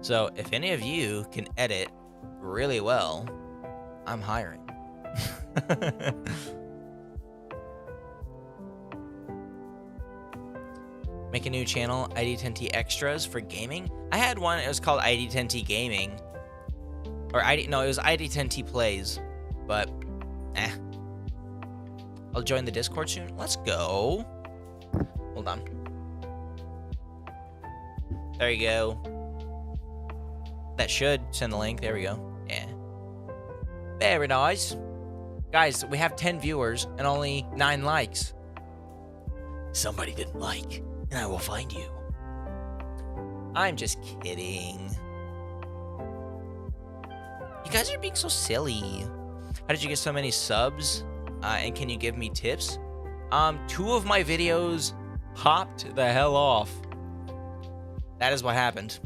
So if any of you can edit really well, I'm hiring. Make a new channel, ID10T Extras for gaming. I had one, it was called ID10T Gaming. Or it was ID10T Plays. But, I'll join the Discord soon. Let's go. Hold on. There you go. That should send the link. There we go. Yeah. Very nice. Guys, we have 10 viewers and only 9 likes. Somebody didn't like, and I will find you. I'm just kidding. You guys are being so silly. How did you get so many subs? And can you give me tips? 2 of my videos popped the hell off. That is what happened.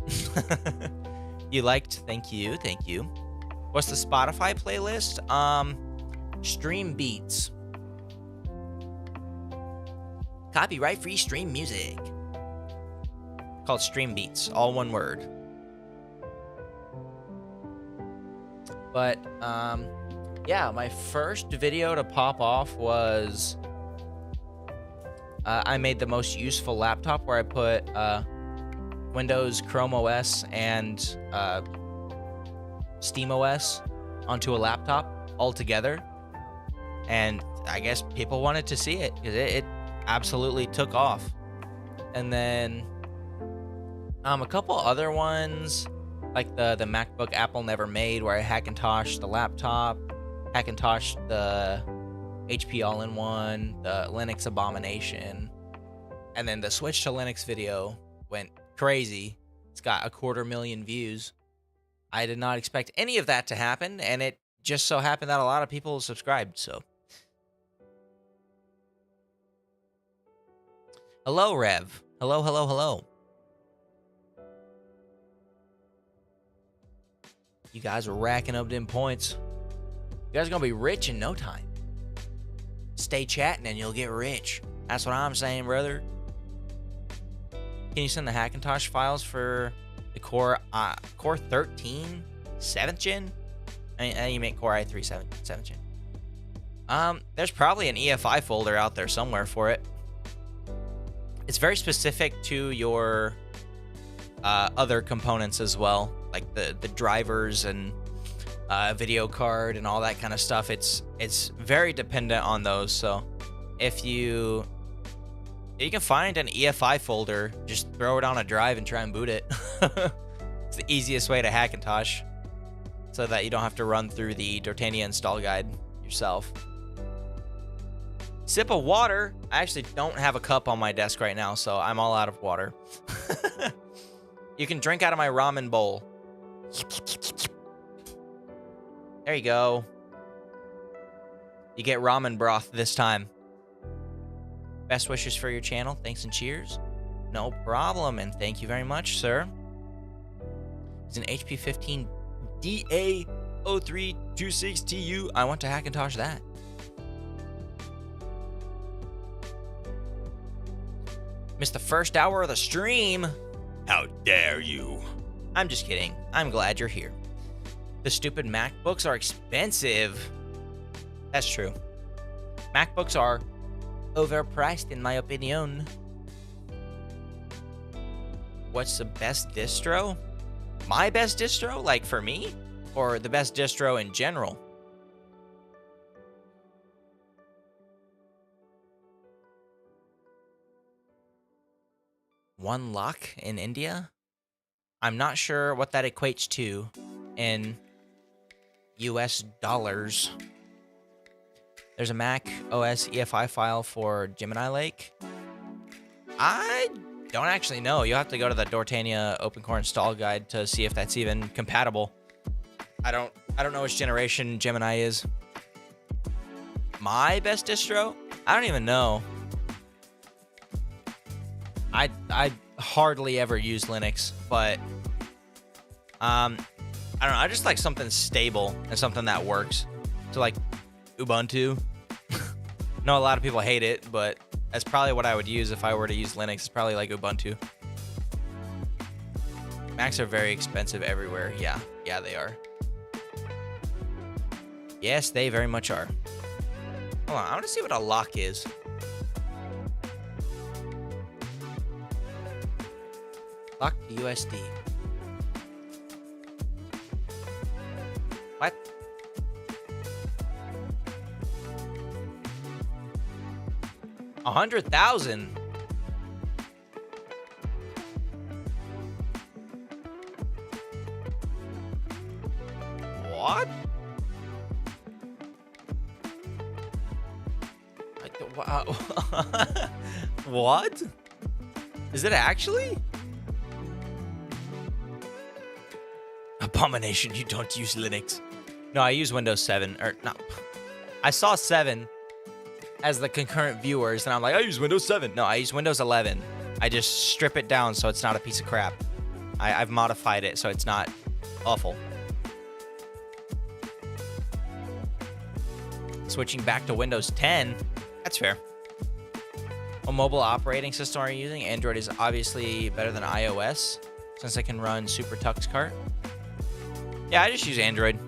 You liked? Thank you. Thank you. What's the Spotify playlist? Stream Beats. Copyright free stream music. Called Stream Beats. All one word. But, yeah, my first video to pop off was I made the most useful laptop where I put Windows, Chrome OS, and Steam OS onto a laptop all together. And I guess people wanted to see it because it absolutely took off. And then a couple other ones, like the MacBook Apple never made, where I Hackintoshed the laptop, Hackintoshed the HP All-in-One, the Linux Abomination, and then the switch to Linux video went crazy. It's got 250,000 views. I did not expect any of that to happen, and it just so happened that a lot of people subscribed, so. Hello, Rev. Hello, hello, hello. You guys are racking up them points. You guys are gonna be rich in no time. Stay chatting and you'll get rich. That's what I'm saying, brother. Can you send the Hackintosh files for the Core 13 7th gen? You make Core i3 7th gen. There's probably an EFI folder out there somewhere for it. It's very specific to your other components as well, like the drivers and video card and all that kind of stuff. It's very dependent on those. So if you can find an EFI folder, just throw it on a drive and try and boot it. It's the easiest way to Hackintosh, so that you don't have to run through the Dortania install guide yourself. Sip of water. I actually don't have a cup on my desk right now, so I'm all out of water. You can drink out of my ramen bowl. There you go. You get ramen broth this time. Best wishes for your channel. Thanks and cheers. No problem, and thank you very much, sir. It's an HP 15 DA0326TU. I want to Hackintosh that. Missed the first hour of the stream. How dare you? I'm just kidding. I'm glad you're here. The stupid MacBooks are expensive. That's true. MacBooks are overpriced in my opinion. What's the best distro? My best distro? Like for me? Or the best distro in general? One lakh in India? I'm not sure what that equates to in US dollars. There's a Mac OS EFI file for Gemini Lake. I don't actually know. You'll have to go to the Dortania OpenCore install guide to see if that's even compatible. I don't know which generation Gemini is. My best distro? I don't even know. I hardly ever use Linux, but I don't know. I just like something stable and something that works. So like Ubuntu. No, a lot of people hate it, but that's probably what I would use if I were to use Linux. It's probably like Ubuntu. Macs are very expensive everywhere. Yeah, they are. Yes, they very much are. Hold on, I want to see what a lock is. Lock to USD. What? $100,000. What? Wow. What? Is it actually? Abomination, you don't use Linux. No, I use Windows 7. Or, no. I saw 7 as the concurrent viewers, and I'm like, I use Windows 7. No, I use Windows 11. I just strip it down so it's not a piece of crap. I've modified it so it's not awful. Switching back to Windows 10, that's fair. What mobile operating system are you using? Android is obviously better than iOS, since I can run Super Tux Kart. Yeah, I just use Android.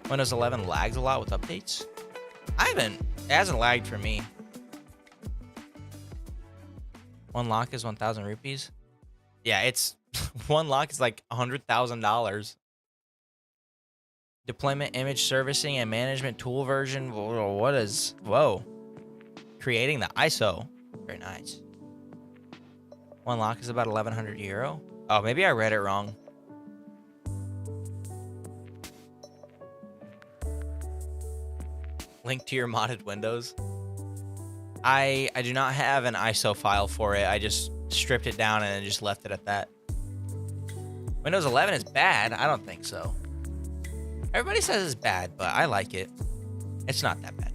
Windows 11 lags a lot with updates. It hasn't lagged for me. One lock is 1,000 rupees. Yeah, it's one lock is like $100,000. Deployment image servicing and management tool version. What is... Whoa. Creating the ISO. Very nice. One lock is about 1,100 euro. Oh, maybe I read it wrong. Link to your modded Windows. I do not have an ISO file for it. I just stripped it down and then just left it at that. Windows 11 is bad? I don't think so. Everybody says it's bad, but I like it. It's not that bad.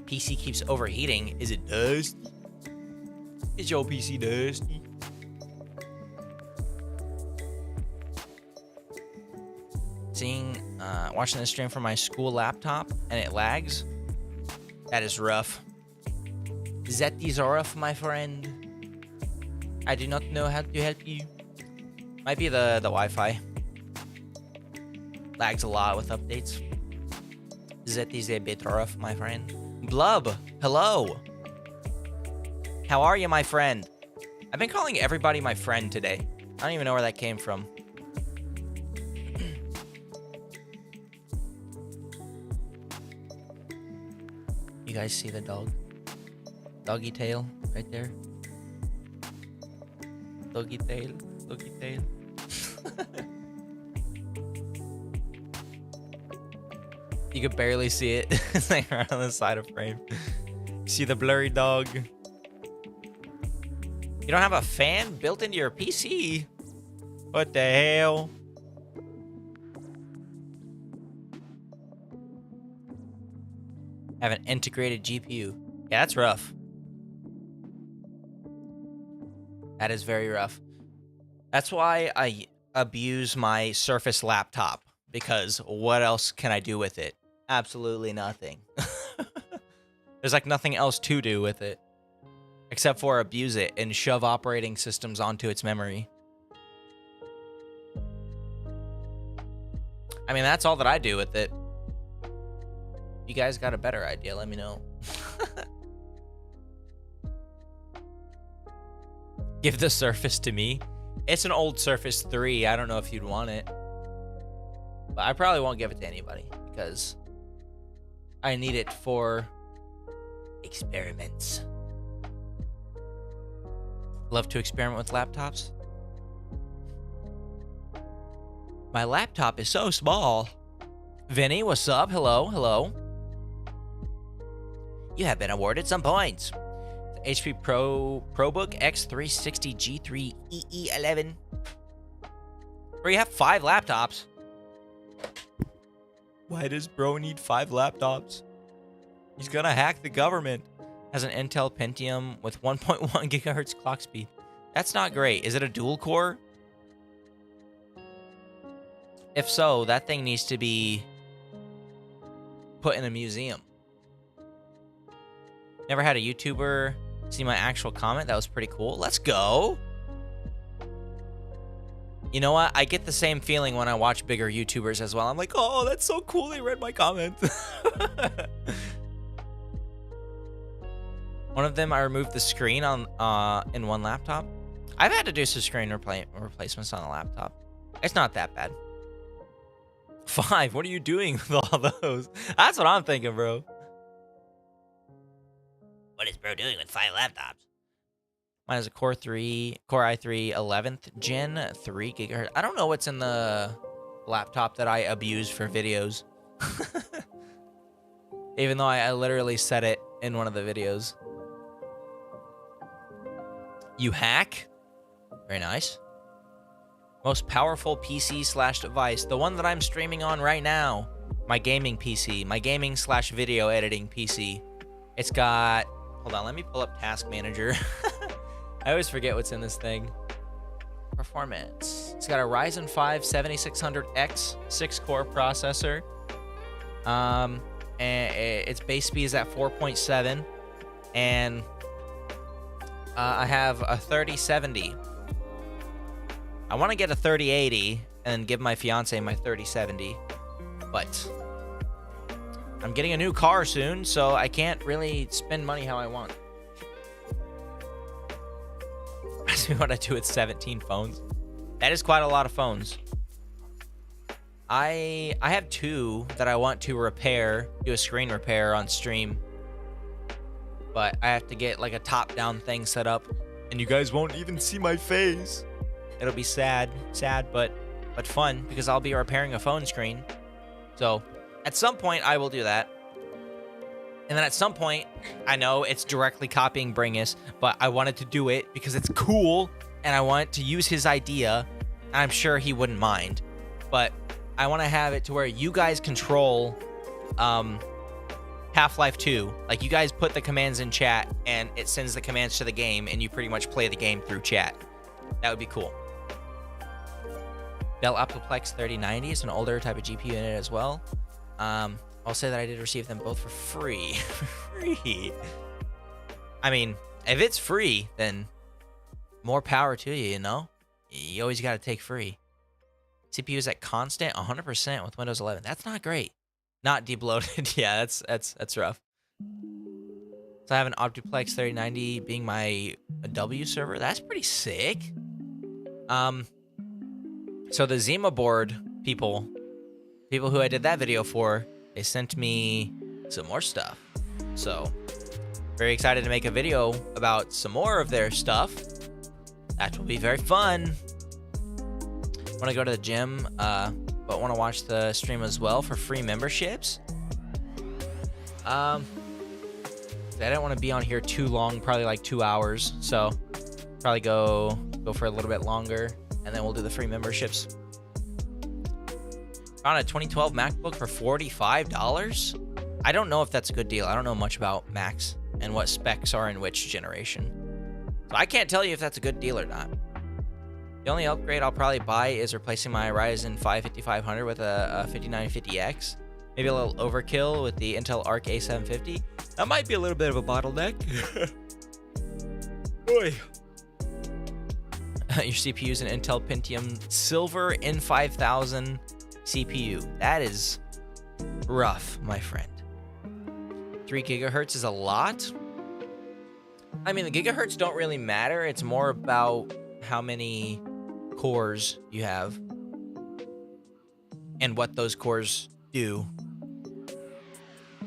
PC keeps overheating. Is it dusty? Is your PC dusty? Watching the stream from my school laptop and it lags. That is rough. That is rough, my friend. I do not know how to help you. Might be the Wi-Fi. Lags a lot with updates. That is a bit rough, my friend. Blub, hello. How are you, my friend? I've been calling everybody my friend today. I don't even know where that came from. You guys see the dog? Doggy tail right there. Doggy tail, doggy tail. You could barely see it. It's like right on the side of frame. See the blurry dog. You don't have a fan built into your PC? What the hell? Have an integrated GPU. Yeah, that's rough. That is very rough. That's why I abuse my Surface laptop. Because what else can I do with it? Absolutely nothing. There's like nothing else to do with it. Except for abuse it and shove operating systems onto its memory. I mean, that's all that I do with it. You guys got a better idea, let me know. Give the Surface to me. It's an old Surface 3. I don't know if you'd want it. But I probably won't give it to anybody because I need it for experiments. Love to experiment with laptops. My laptop is so small. Vinny, what's up? Hello, hello. You have been awarded some points. The HP ProBook X360 G3 EE11. Where you have 5 laptops. Why does bro need 5 laptops? He's gonna hack the government. Has an Intel Pentium with 1.1 gigahertz clock speed. That's not great. Is it a dual core? If so, that thing needs to be put in a museum. Never had a YouTuber see my actual comment. That was pretty cool. Let's go. You know what? I get the same feeling when I watch bigger YouTubers as well. I'm like, oh, that's so cool. They read my comment. One of them, I removed the screen on in one laptop. I've had to do some screen replacements on a laptop. It's not that bad. 5. What are you doing with all those? That's what I'm thinking, bro. What is bro doing with 5 laptops? Mine is a Core i3 11th Gen 3 gigahertz. I don't know what's in the laptop that I abuse for videos. Even though I literally said it in one of the videos. You hack? Very nice. Most powerful PC/device. The one that I'm streaming on right now. My gaming PC. My gaming/video editing PC. It's got... Hold on, let me pull up Task Manager. I always forget what's in this thing. Performance. It's got a Ryzen 5 7600X 6-core processor. And its base speed is at 4.7. And I have a 3070. I want to get a 3080 and give my fiance my 3070. But I'm getting a new car soon, so I can't really spend money how I want. Ask me what I do with 17 phones. That is quite a lot of phones. I have 2 that I want to repair, do a screen repair on stream. But I have to get like a top-down thing set up, and you guys won't even see my face. It'll be sad, but fun, because I'll be repairing a phone screen. So at some point I will do that. And then at some point, I know it's directly copying Bringus, but I wanted to do it because it's cool, and I want to use his idea. And I'm sure he wouldn't mind, but I want to have it to where you guys control Half-Life 2. Like, you guys put the commands in chat, and it sends the commands to the game, and you pretty much play the game through chat. That would be cool. Dell Optiplex 3090 is an older type of GPU unit as well. I'll say that I did receive them both for free. Free. I mean, if it's free, then more power to you, you know? You always got to take free. CPU is at constant 100% with Windows 11. That's not great. Not debloated. Yeah, that's rough. So I have an Optiplex 3090 being my W server. That's pretty sick. So the Zima board people who I did that video for, they sent me some more stuff. So very excited to make a video about some more of their stuff. That will be very fun. Want to go to the gym, but want to watch the stream as well for free memberships. I don't want to be on here too long, probably like 2 hours. So probably go for a little bit longer, and then we'll do the free memberships. Found a 2012 MacBook for $45. I don't know if that's a good deal. I don't know much about Macs and what specs are in which generation. So I can't tell you if that's a good deal or not. The only upgrade I'll probably buy is replacing my Ryzen 5 5500 with a 5950X. Maybe a little overkill with the Intel Arc A750. That might be a little bit of a bottleneck. Boy. Your CPU is an Intel Pentium Silver N5000 CPU. That is rough, my friend. 3 gigahertz is a lot. I mean, the gigahertz don't really matter. It's more about how many cores you have and what those cores do.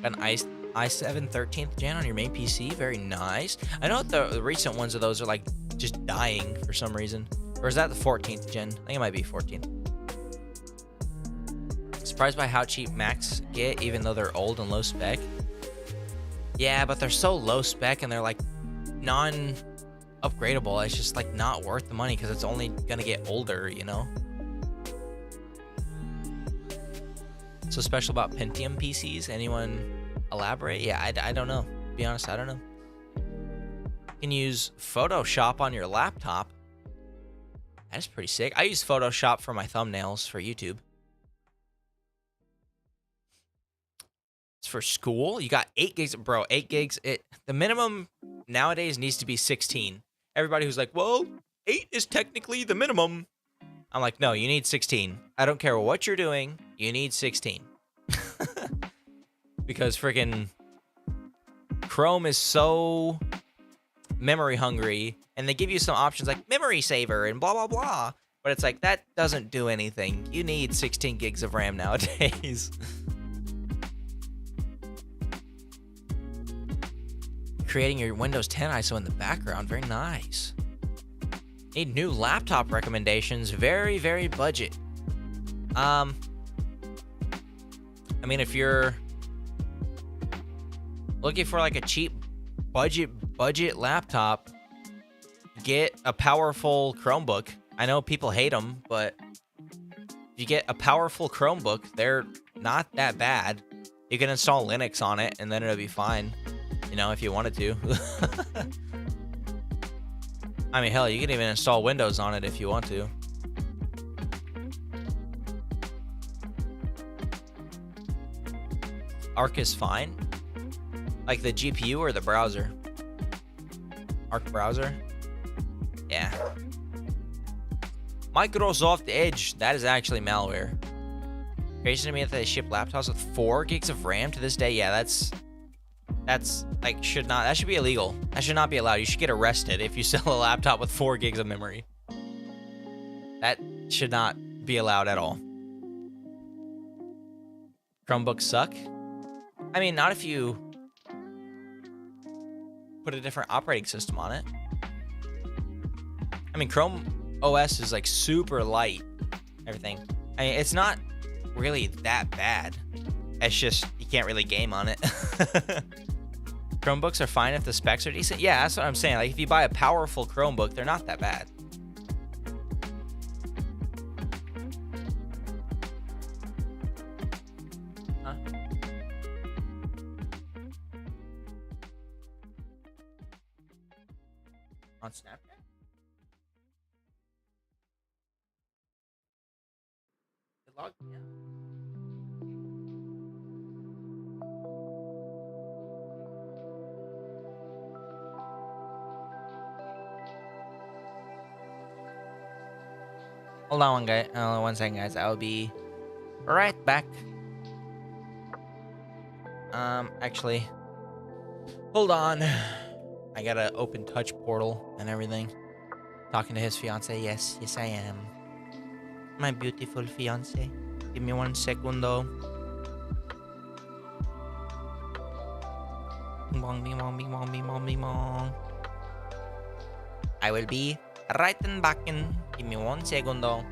An i7 13th gen on your main PC. Very nice. I know the recent ones of those are like just dying for some reason. Or is that the 14th gen? I think it might be 14th. Surprised by how cheap Macs get, even though they're old and low spec. Yeah, but they're so low spec and they're like non-upgradable. It's just like not worth the money because it's only gonna get older, you know? So special about Pentium PCs? Anyone elaborate? Yeah, I don't know. To be honest, I don't know. You can use Photoshop on your laptop. That is pretty sick. I use Photoshop for my thumbnails for YouTube. It's for school. You got 8 gigs, bro. 8 gigs. The minimum nowadays needs to be 16. Everybody who's like, well, 8 is technically the minimum. I'm like, no, you need 16. I don't care what you're doing. You need 16. Because freaking Chrome is so memory hungry, and they give you some options like memory saver and blah, blah, blah. But it's like, that doesn't do anything. You need 16 gigs of RAM nowadays. Creating your Windows 10 ISO in the background. Very nice. Need new laptop recommendations. Very, very budget. I mean, if you're looking for like a cheap budget laptop, get a powerful Chromebook. I know people hate them, but if you get a powerful Chromebook, they're not that bad. You can install Linux on it, and then it'll be fine. You know, if you wanted to. I mean, hell, you can even install Windows on it if you want to. Arc is fine. Like the GPU or the browser? Arc browser? Yeah. Microsoft Edge. That is actually malware. Crazy to me that they ship laptops with 4 gigs of RAM to this day. Yeah, that's That's like that should be illegal. That should not be allowed. You should get arrested if you sell a laptop with 4 gigs of memory. That should not be allowed at all. Chromebooks suck. I mean, not if you put a different operating system on it. I mean, Chrome OS is like super light, everything. I mean, it's not really that bad. It's just you can't really game on it. Chromebooks are fine if the specs are decent. Yeah, that's what I'm saying. Like if you buy a powerful Chromebook, they're not that bad. Huh? On Snapchat? Log? Yeah. Hold on one second, guys. I'll be right back. Actually, hold on. I gotta open touch portal and everything. Talking to his fiance. Yes, I am. My beautiful fiance. Give me 1 segundo. Bing bong, bing bong, bing bong, bing bong, bing bong. I will be right and back in. Give me 1 segundo.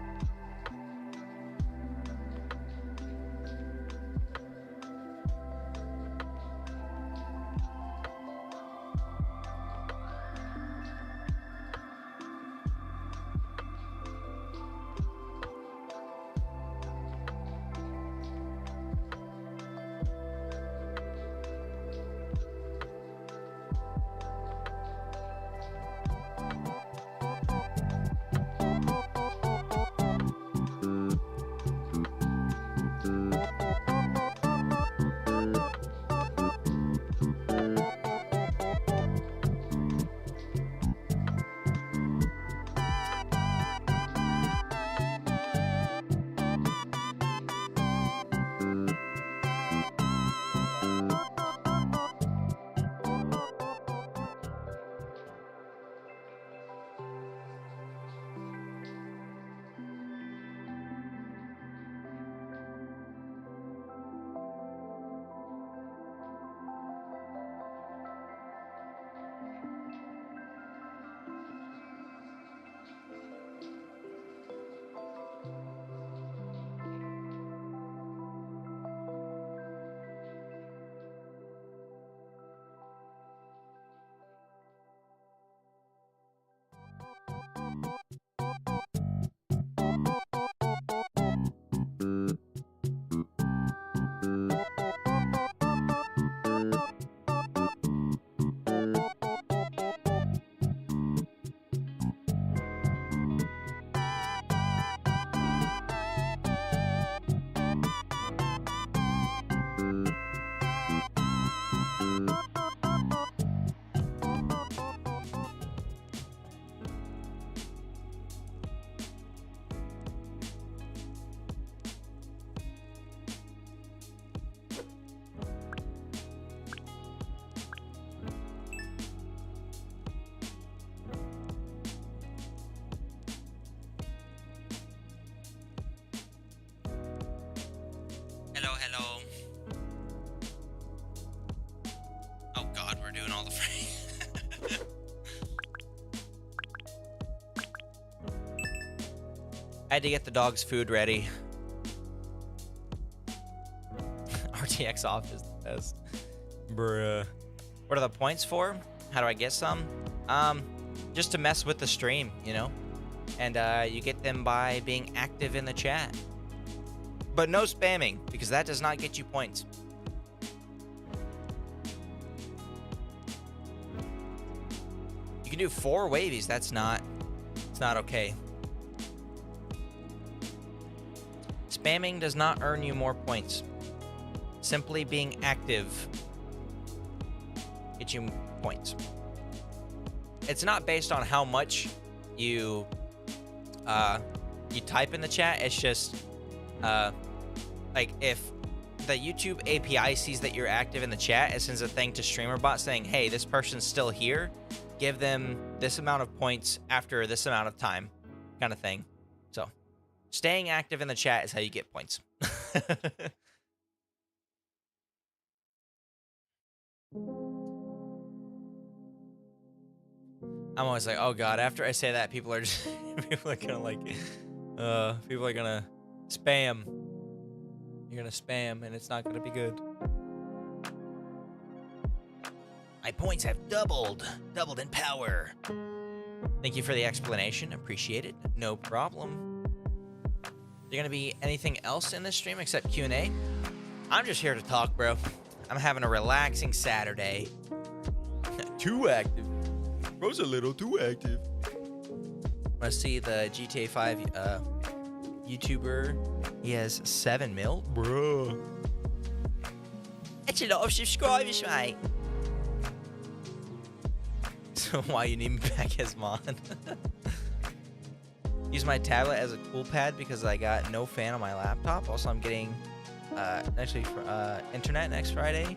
Hello. Oh God, we're doing all the frame. I had to get the dog's food ready. RTX Off is the best. Bruh. What are the points for? How do I get some? Just to mess with the stream, you know? And you get them by being active in the chat. But no spamming, because that does not get you points. You can do 4 wavies. It's not okay. Spamming does not earn you more points. Simply being active gets you points. It's not based on how much you type in the chat. It's just like if the YouTube API sees that you're active in the chat, it sends a thing to StreamerBot saying, hey, this person's still here. Give them this amount of points after this amount of time, kind of thing. So staying active in the chat is how you get points. I'm always like, oh god, after I say that, people are just people are gonna like people are gonna spam. You're gonna spam and it's not gonna be good. My points have doubled in power. Thank you for the explanation, appreciate it. No problem. Is there gonna be anything else in this stream except Q&A? I'm just here to talk, bro. I'm having a relaxing Saturday. Too active. Bro's a little too active. Let's see the GTA 5 YouTuber. He has 7 mil. Bro. That's a lot of subscribers, mate. So why you need me back as mod? Use my tablet as a tool pad because I got no fan on my laptop. Also, I'm getting actually internet next Friday.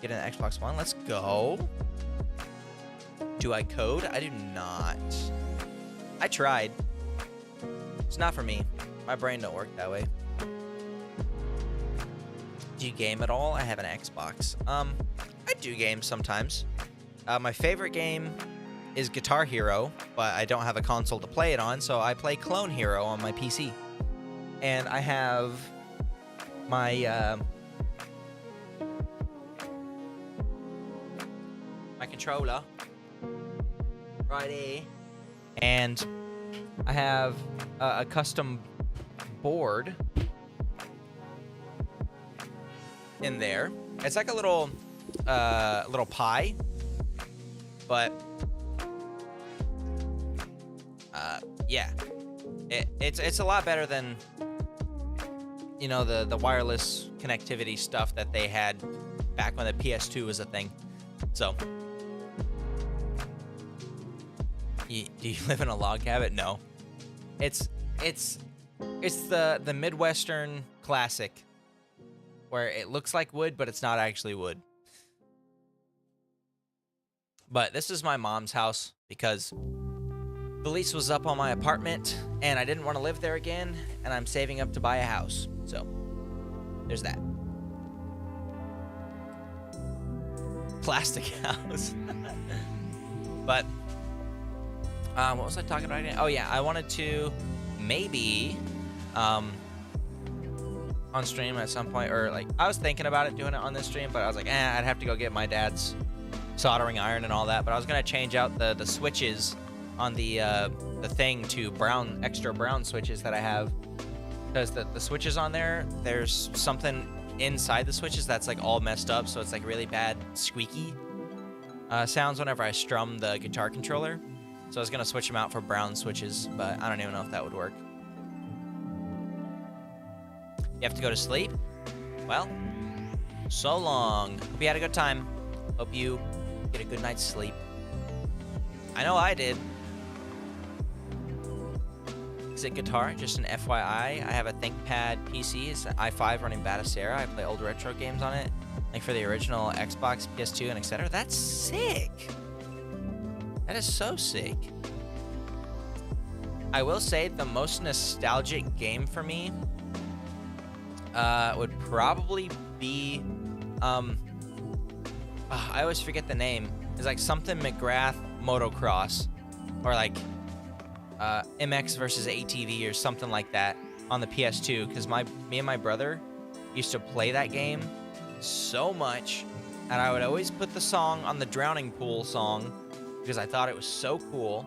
Get an Xbox One. Let's go. Do I code? I do not. I tried. It's not for me. My brain don't work that way. Do you game at all? I have an Xbox. I do game sometimes. My favorite game is Guitar Hero, but I don't have a console to play it on, so I play Clone Hero on my PC. And I have my my controller right here, and I have a custom board in there. It's like a little pie, but yeah, it's a lot better than, you know, the wireless connectivity stuff that they had back when the PS2 was a thing. So, do you live in a log cabin? No, it's the Midwestern classic where it looks like wood, but it's not actually wood. But this is my mom's house because the lease was up on my apartment and I didn't want to live there again, and I'm saving up to buy a house. So there's that. Plastic house. But what was I talking about again? Oh yeah, I wanted to maybe on stream at some point, or like I was thinking about it, doing it on this stream, but I was like, I'd have to go get my dad's soldering iron and all that. But I was gonna change out the switches on the thing to brown, extra brown switches that I have, because the switches on there, there's something inside the switches that's like all messed up, so it's like really bad squeaky sounds whenever I strum the guitar controller. So I was gonna switch them out for brown switches, but I don't even know if that would work. You have to go to sleep? Well, so long. Hope you had a good time. Hope you get a good night's sleep. I know I did. Is it guitar? Just an FYI. I have a ThinkPad PC. It's an i5 running Batacera. I play old retro games on it, like for the original Xbox, PS2, and etc. That's sick. That is so sick. I will say the most nostalgic game for me would probably be I always forget the name. It's like something McGrath Motocross, or like MX versus ATV or something like that on the PS2, because me and my brother used to play that game so much, and I would always put the song on the Drowning Pool song because I thought it was so cool.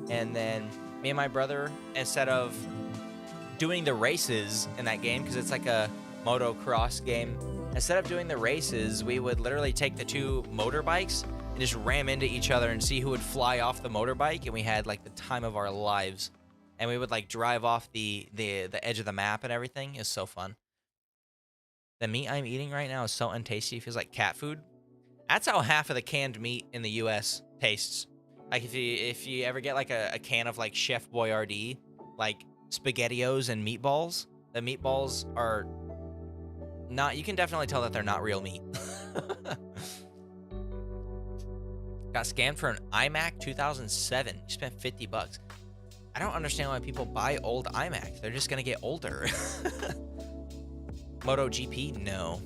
And then me and my brother, instead of doing the races in that game, because it's like a motocross game, instead of doing the races, we would literally take the two motorbikes and just ram into each other and see who would fly off the motorbike, and we had like the time of our lives. And we would like drive off the edge of the map and everything. It's so fun. The meat I'm eating right now is so untasty. It feels like cat food. That's how half of the canned meat in the US tastes. Like if you ever get like a can of like Chef Boyardee, like SpaghettiOs and meatballs, the meatballs are not, you can definitely tell that they're not real meat. Got scammed for an iMac 2007. You spent $50. I don't understand why people buy old iMacs. They're just gonna get older. MotoGP, no.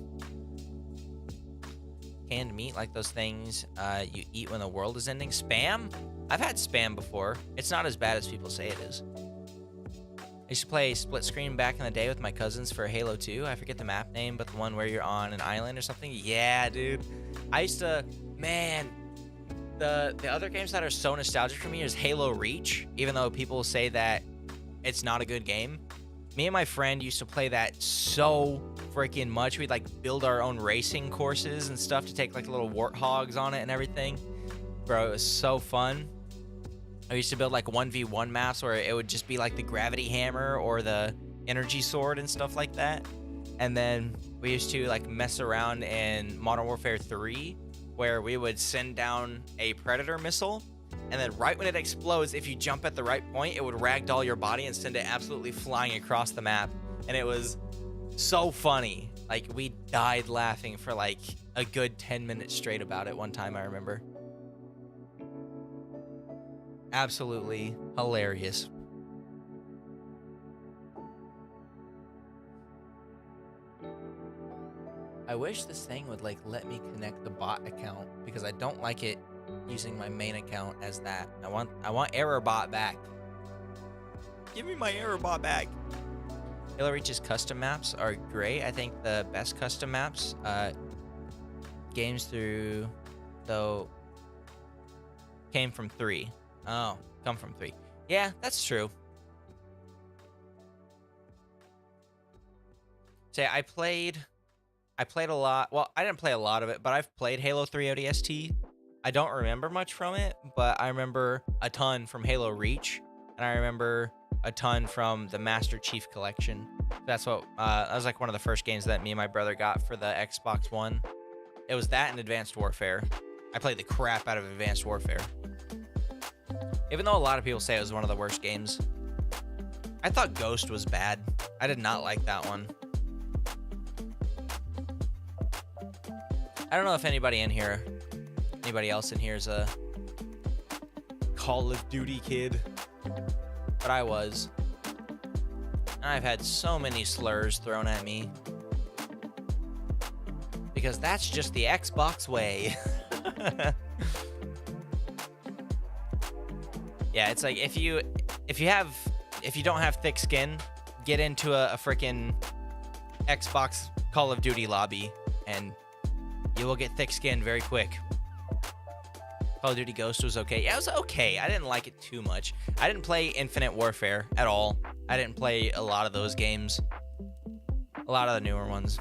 Canned meat, like those things you eat when the world is ending. Spam? I've had spam before. It's not as bad as people say it is. I used to play split screen back in the day with my cousins for Halo 2. I forget the map name, but the one where you're on an island or something. Yeah, dude. I used to, man, the other games that are so nostalgic for me is Halo Reach, even though people say that it's not a good game. Me and my friend used to play that so freaking much. We'd like build our own racing courses and stuff to take like little warthogs on it and everything. Bro, it was so fun. I used to build like 1v1 maps where it would just be like the gravity hammer or the energy sword and stuff like that. And then we used to like mess around in Modern Warfare 3 where we would send down a Predator missile, and then right when it explodes, if you jump at the right point, it would ragdoll your body and send it absolutely flying across the map. And it was so funny. Like, we died laughing for like a good 10 minutes straight about it one time, I remember. Absolutely hilarious. I wish this thing would like let me connect the bot account, because I don't like it using my main account as that. I want error bot back. Give me my error bot back. Halo Reach's custom maps are great. I think the best custom maps, games through though, came from 3. Oh, come from 3. Yeah, that's true. Say I played a lot. Well, I didn't play a lot of it, but I've played Halo 3 ODST. I don't remember much from it, but I remember a ton from Halo Reach, and I remember a ton from the Master Chief Collection. That's what that was like one of the first games that me and my brother got for the Xbox One. It was that and Advanced Warfare. I played the crap out of Advanced Warfare. Even though a lot of people say it was one of the worst games. I thought Ghost was bad. I did not like that one. I don't know if anybody else in here is a Call of Duty kid, but I was. I've had so many slurs thrown at me because that's just the Xbox way. Yeah, it's like if you don't have thick skin, get into a freaking Xbox Call of Duty lobby and you will get thick skin very quick. Call of Duty Ghost was okay. Yeah, it was okay. I didn't like it too much. I didn't play Infinite Warfare at all. I didn't play a lot of those games. A lot of the newer ones.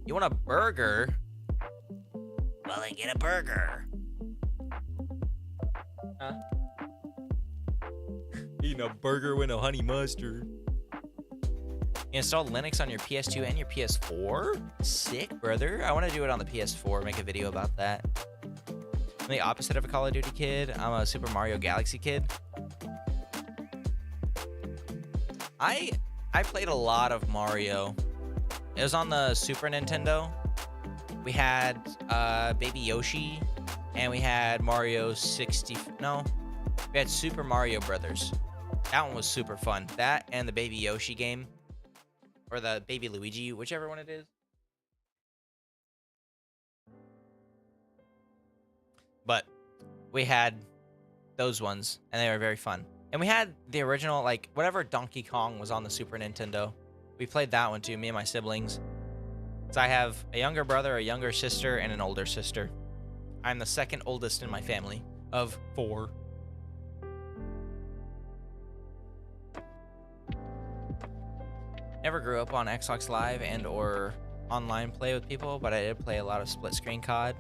You want a burger? Well, then get a burger. Huh? Eating a burger with no honey mustard. You install Linux on your PS2 and your PS4? Sick, brother. I want to do it on the PS4, make a video about that. I'm the opposite of a Call of Duty kid. I'm a Super Mario Galaxy kid. I played a lot of Mario. It was on the Super Nintendo. We had Baby Yoshi, and we had Mario 60... No, we had Super Mario Brothers. That one was super fun. That and the Baby Yoshi game. Or the Baby Luigi, whichever one it is. But we had those ones, and they were very fun. And we had the original, like, whatever Donkey Kong was on the Super Nintendo. We played that one too, me and my siblings. So I have a younger brother, a younger sister, and an older sister. I'm the second oldest in my family of 4. Never grew up on Xbox Live and or online play with people, but I did play a lot of split screen COD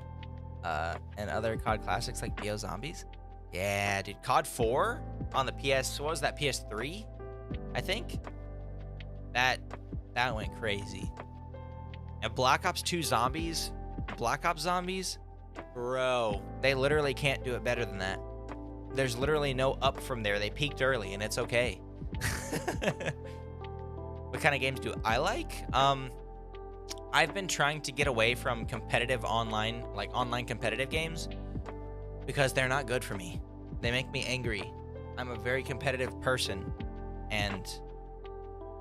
and other COD classics like Bio Zombies. Yeah, dude, COD 4 on the PS, what was that, PS3? I think that went crazy. And Black Ops 2 Zombies, Black Ops Zombies, bro, they literally can't do it better than that. There's literally no up from there. They peaked early, and it's okay. What kind of games do I like? I've been trying to get away from competitive online, like online competitive games, because they're not good for me. They make me angry. I'm a very competitive person, and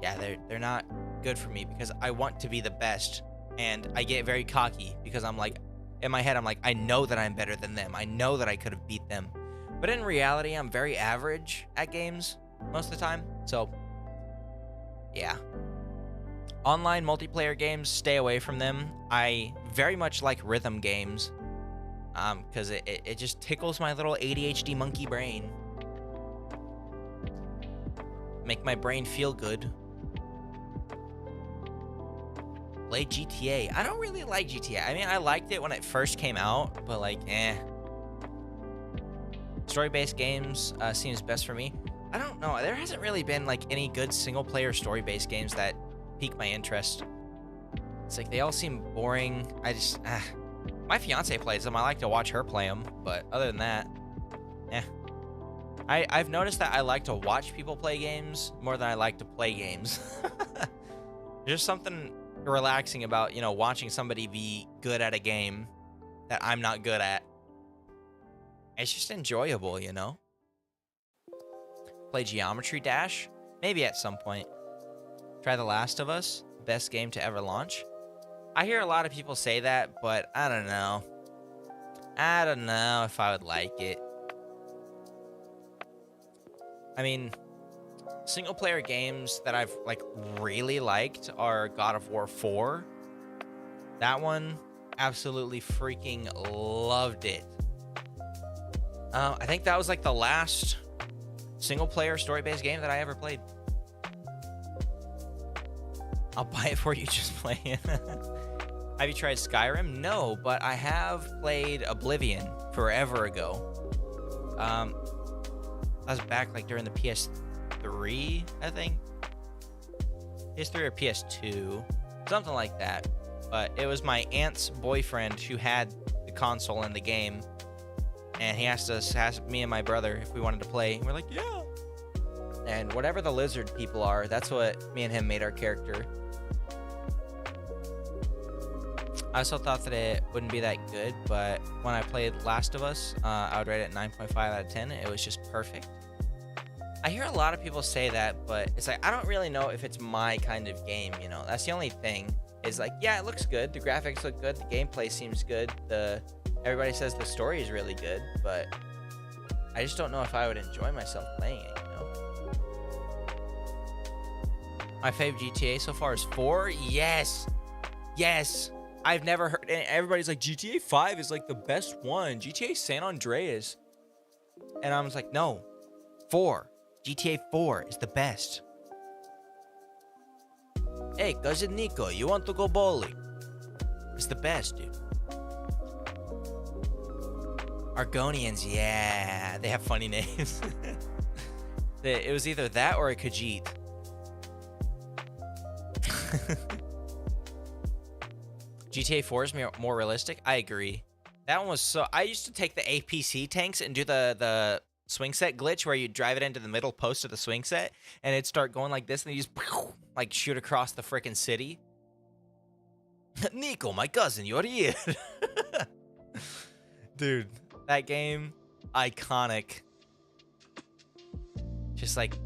yeah, they're not good for me because I want to be the best, and I get very cocky because I'm like, in my head, I'm like, I know that I'm better than them. I know that I could have beat them. But in reality, I'm very average at games most of the time. So, yeah. Online multiplayer games, stay away from them. I very much like rhythm games because it just tickles my little ADHD monkey brain. Make my brain feel good. Play GTA. I don't really like GTA. I mean, I liked it when it first came out, but like, Story-based games seems best for me. I don't know. There hasn't really been like any good single-player story-based games that pique my interest. It's like they all seem boring. I just, my fiance plays them. I like to watch her play them, but other than that, I've noticed that I like to watch people play games more than I like to play games. There's something relaxing about, you know, watching somebody be good at a game that I'm not good at. It's just enjoyable, you know? Play Geometry Dash? Maybe at some point. Try The Last of Us? Best game to ever launch? I hear a lot of people say that, but I don't know. I don't know if I would like it. I mean, single-player games that I've, like, really liked are God of War 4. That one, absolutely freaking loved it. I think that was, like, the last single-player story-based game that I ever played. I'll buy it for you, just play it. Have you tried Skyrim? No, but I have played Oblivion forever ago. I was back, like, during the PS3, I think. PS3 or PS2. Something like that. But it was my aunt's boyfriend who had the console and the game. And he asked me and my brother if we wanted to play. And we're like, yeah. And whatever the lizard people are, that's what me and him made our character. I also thought that it wouldn't be that good, but when I played Last of Us, I would rate it 9.5 out of 10. It was just perfect. I hear a lot of people say that, but it's like, I don't really know if it's my kind of game, you know? That's the only thing. Is like, yeah, it looks good. The graphics look good. The gameplay seems good. Everybody says the story is really good, but I just don't know if I would enjoy myself playing it, you know? My fave GTA so far is 4? Yes! Yes! I've never heard, and everybody's like, GTA 5 is like the best one. GTA San Andreas. And I was like, no. 4. GTA 4 is the best. Hey, cousin Nico, you want to go bowling? It's the best, dude. Argonians, yeah. They have funny names. It was either that or a Khajiit. GTA 4 is more realistic. I agree. That one was so... I used to take the APC tanks and do the swing set glitch where you drive it into the middle post of the swing set and it'd start going like this and you just like shoot across the freaking city. Nico, my cousin, you're here. Dude, that game, iconic. Just like,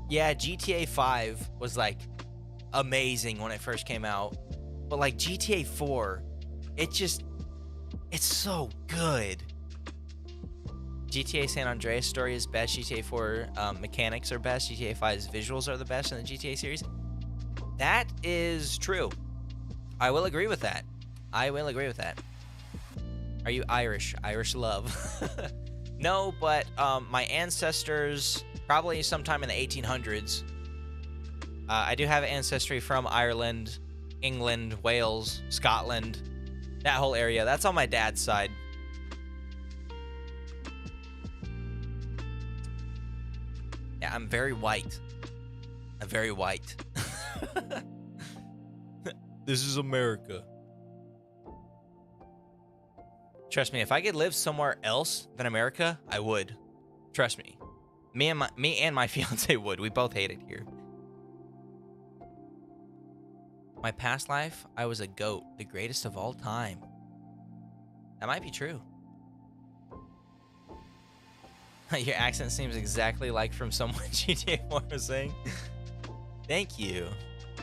yeah, GTA 5 was like amazing when it first came out. But like GTA 4, it's so good. GTA San Andreas story is best. GTA 4 mechanics are best. GTA 5's visuals are the best in the GTA series. That is true. I will agree with that. I will agree with that. Are you Irish? Irish love. No, but my ancestors, probably sometime in the 1800s. I do have ancestry from Ireland, England, Wales, Scotland, that whole area. That's on my dad's side. Yeah, I'm very white. I'm very white. This is America. Trust me, if I could live somewhere else than America, I would. Trust me. Me and my fiance would. We both hate it here. My past life, I was a goat, the greatest of all time. That might be true. Your accent seems exactly like from someone GTA 4 was saying. Thank you.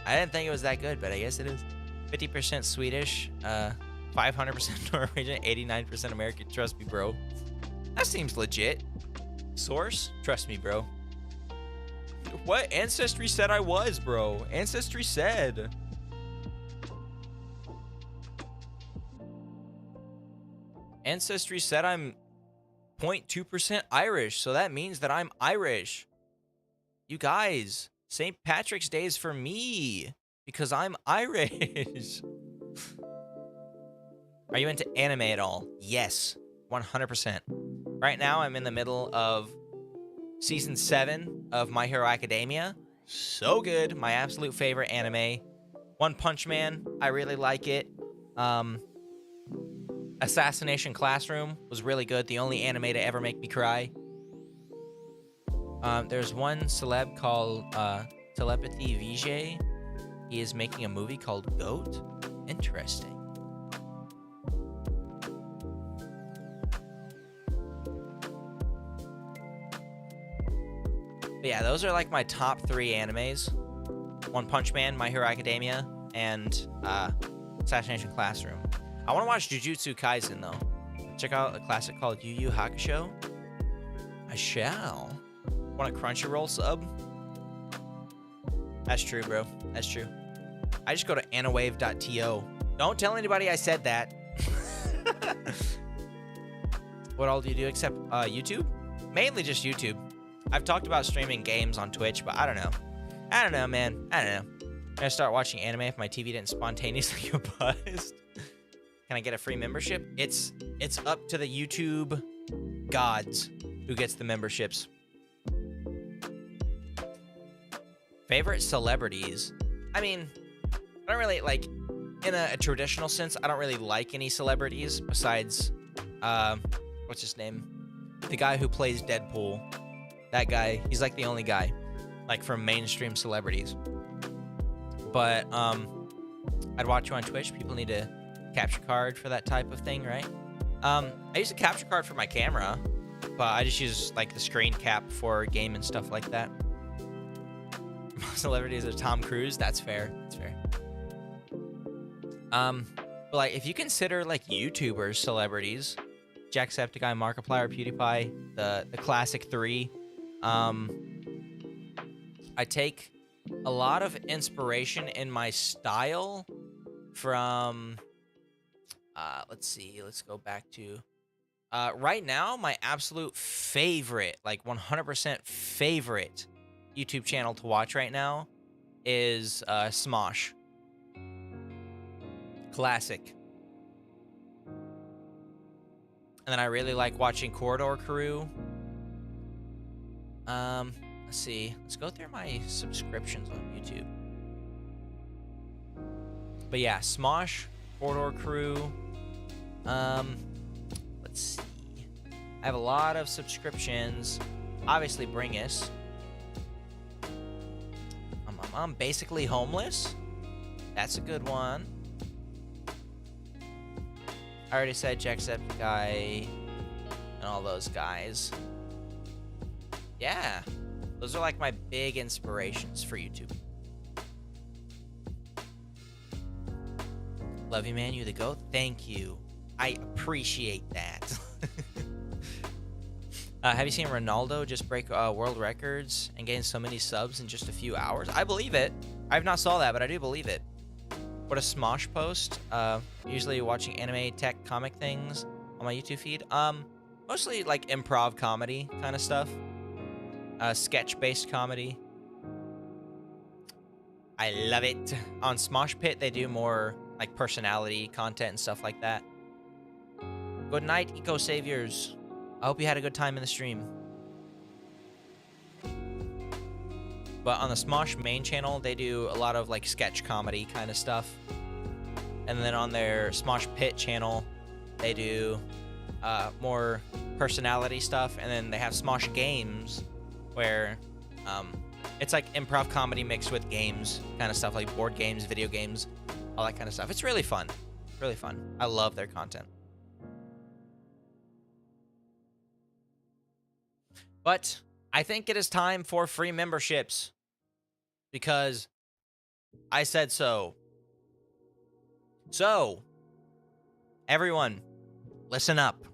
I didn't think it was that good, but I guess it is. 50% Swedish, 500% Norwegian, 89% American. Trust me, bro. That seems legit. Source? Trust me, bro. What Ancestry said I was, bro? Ancestry said. Ancestry said I'm 0.2% Irish, so that means that I'm Irish. You guys, St. Patrick's Day is for me because I'm Irish. Are you into anime at all? Yes, 100%. Right now, I'm in the middle of season 7 of My Hero Academia. So good. My absolute favorite anime. One Punch Man. I really like it. Assassination Classroom was really good. The only anime to ever make me cry. There's one celeb called Telepathy Vijay. He is making a movie called Goat. Interesting. But yeah, those are like my top 3 animes. One Punch Man, My Hero Academia, and Assassination Classroom. I want to watch Jujutsu Kaisen, though. Check out a classic called Yu Yu Hakusho. I shall. Want a Crunchyroll sub? That's true, bro. That's true. I just go to anawave.to. Don't tell anybody I said that. What all do you do except YouTube? Mainly just YouTube. I've talked about streaming games on Twitch, but I don't know. I don't know, man. I don't know. I'm gonna start watching anime if my TV didn't spontaneously go bust. Can I get a free membership? It's up to the YouTube gods who gets the memberships. Favorite celebrities? I mean, I don't really, like, in a traditional sense, I don't really like any celebrities besides, what's his name? The guy who plays Deadpool. That guy, he's like the only guy, like, from mainstream celebrities. But, I'd watch you on Twitch. People need a capture card for that type of thing, right? I use a capture card for my camera, but I just use, like, the screen cap for game and stuff like that. Celebrities are Tom Cruise. That's fair. That's fair. But, like, if you consider, like, YouTubers celebrities, Jacksepticeye, Markiplier, PewDiePie, the classic 3, I take a lot of inspiration in my style from, let's see, let's go back to, right now, my absolute favorite, like 100% favorite YouTube channel to watch right now is Smosh. Classic. And then I really like watching Corridor Crew. Let's see. Let's go through my subscriptions on YouTube. But yeah, Smosh, Corridor Crew. Let's see. I have a lot of subscriptions. Obviously, Bringus. I'm basically homeless. That's a good one. I already said Jacksepticeye and all those guys. Yeah. Those are like my big inspirations for YouTube. Love you, man. You the GOAT. Thank you. I appreciate that. Have you seen Ronaldo just break world records and gain so many subs in just a few hours? I believe it. I've not saw that, but I do believe it. What a Smosh post. Usually watching anime, tech, comic things on my YouTube feed. Mostly like improv comedy kind of stuff. Sketch-based comedy. I love it. On Smosh Pit, they do more like personality content and stuff like that. Good night, Eco Saviors. I hope you had a good time in the stream. But on the Smosh main channel, they do a lot of like sketch comedy kind of stuff. And then on their Smosh Pit channel, they do more personality stuff. And then they have Smosh Games, where It's like improv comedy mixed with games, kind of stuff, like board games, video games, all that kind of stuff. It's really fun. Really fun. I love their content. But I think it is time for free memberships because I said so. So, everyone, listen up.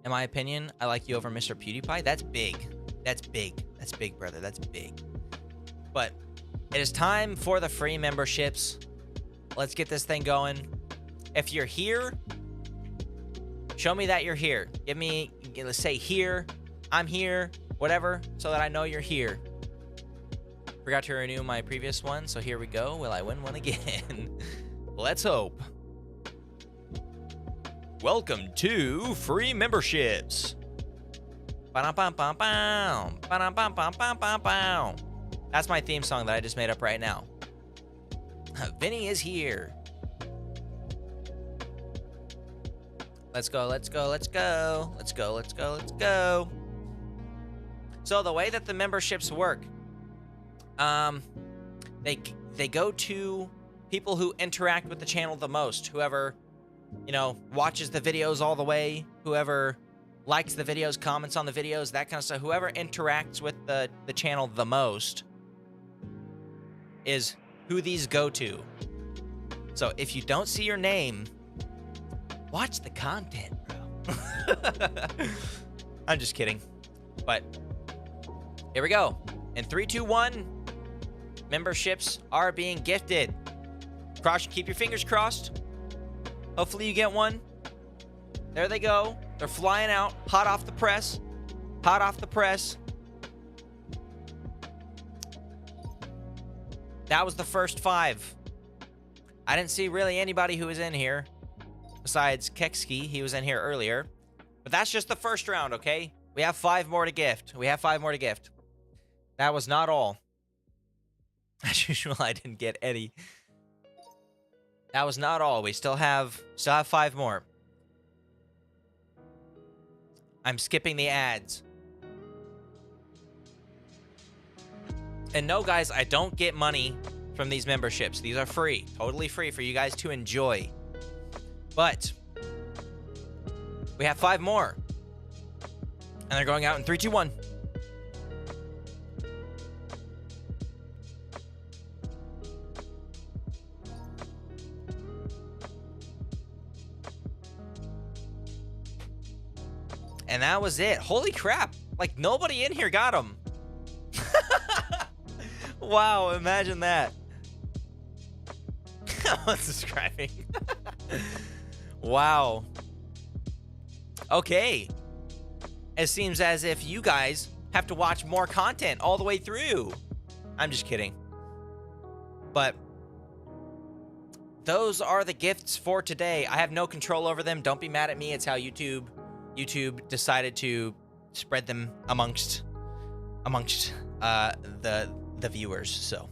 In my opinion, I like you over Mr. PewDiePie. That's big. That's big. That's big, brother. That's big. But it is time for the free memberships. Let's get this thing going. If you're here, show me that you're here. Give me, let's say here, I'm here, whatever, so that I know you're here. Forgot to renew my previous one, so here we go. Will I win one again? Let's hope. Welcome to free memberships. That's my theme song that I just made up right now. Vinny is here. Let's go, let's go, let's go. Let's go, let's go, let's go. So the way that the memberships work, they go to people who interact with the channel the most. Whoever, you know, watches the videos all the way, whoever likes the videos, comments on the videos, that kind of stuff. Whoever interacts with the channel the most is who these go to. So if you don't see your name, watch the content, bro. I'm just kidding. But here we go. In 3, 2, 1, memberships are being gifted. Keep your fingers crossed. Hopefully you get one. There they go. They're flying out. Hot off the press. Hot off the press. That was the first 5. I didn't see really anybody who was in here besides Kekski. He was in here earlier. But that's just the first round, okay? We have 5 more to gift. We have 5 more to gift. That was not all. As usual, I didn't get any. That was not all. We still have 5 more. I'm skipping the ads. And no, guys, I don't get money from these memberships. These are free. Totally free for you guys to enjoy. But we have 5 more. And they're going out in 3, 2, 1. And that was it. Holy crap. Like, nobody in here got them. Wow, imagine that. I was describing. Wow. Okay. It seems as if you guys have to watch more content all the way through. I'm just kidding. But those are the gifts for today. I have no control over them. Don't be mad at me. It's how YouTube decided to spread them amongst the viewers. So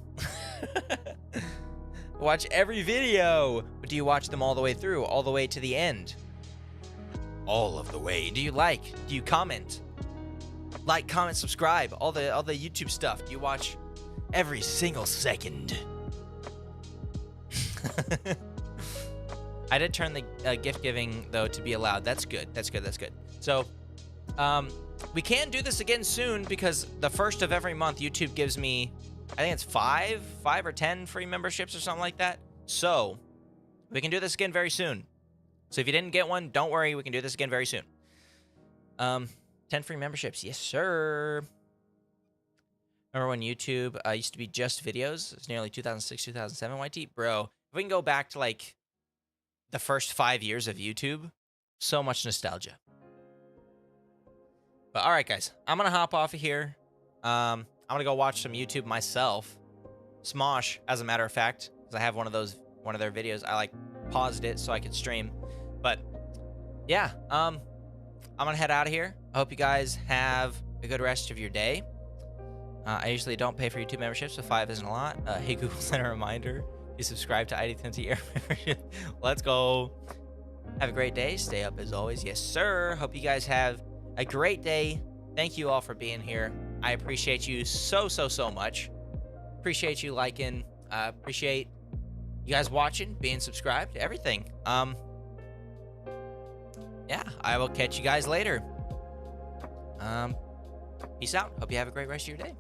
watch every video, but do you watch them all the way through, all the way to the end? All of the way. Do you like? Do you comment? Like, comment, subscribe, all the YouTube stuff. Do you watch every single second? I did turn the gift giving, though, to be allowed. That's good. That's good. That's good. So, we can do this again soon because the first of every month, YouTube gives me, I think it's 5 or 10 free memberships or something like that. So, we can do this again very soon. So, if you didn't get one, don't worry. We can do this again very soon. 10 free memberships. Yes, sir. Remember when YouTube used to be just videos? It's nearly 2006, 2007, YT? Bro, if we can go back to, like, the first 5 years of YouTube, so much nostalgia. But all right, guys, I'm gonna hop off of here. I'm gonna go watch some YouTube myself. Smosh, as a matter of fact, because I have one of their videos. I like paused it so I could stream. But yeah, I'm gonna head out of here. I hope you guys have a good rest of your day. I usually don't pay for YouTube memberships, so 5 isn't a lot. Hey, Google, send a reminder. You subscribe to ID20 Air membership. Let's go. Have a great day. Stay up as always. Yes, sir. Hope you guys have a great day. Thank you all for being here. I appreciate you so much. Appreciate you liking. Appreciate you guys watching, being subscribed, everything. Yeah, I will catch you guys later. Peace out. Hope you have a great rest of your day.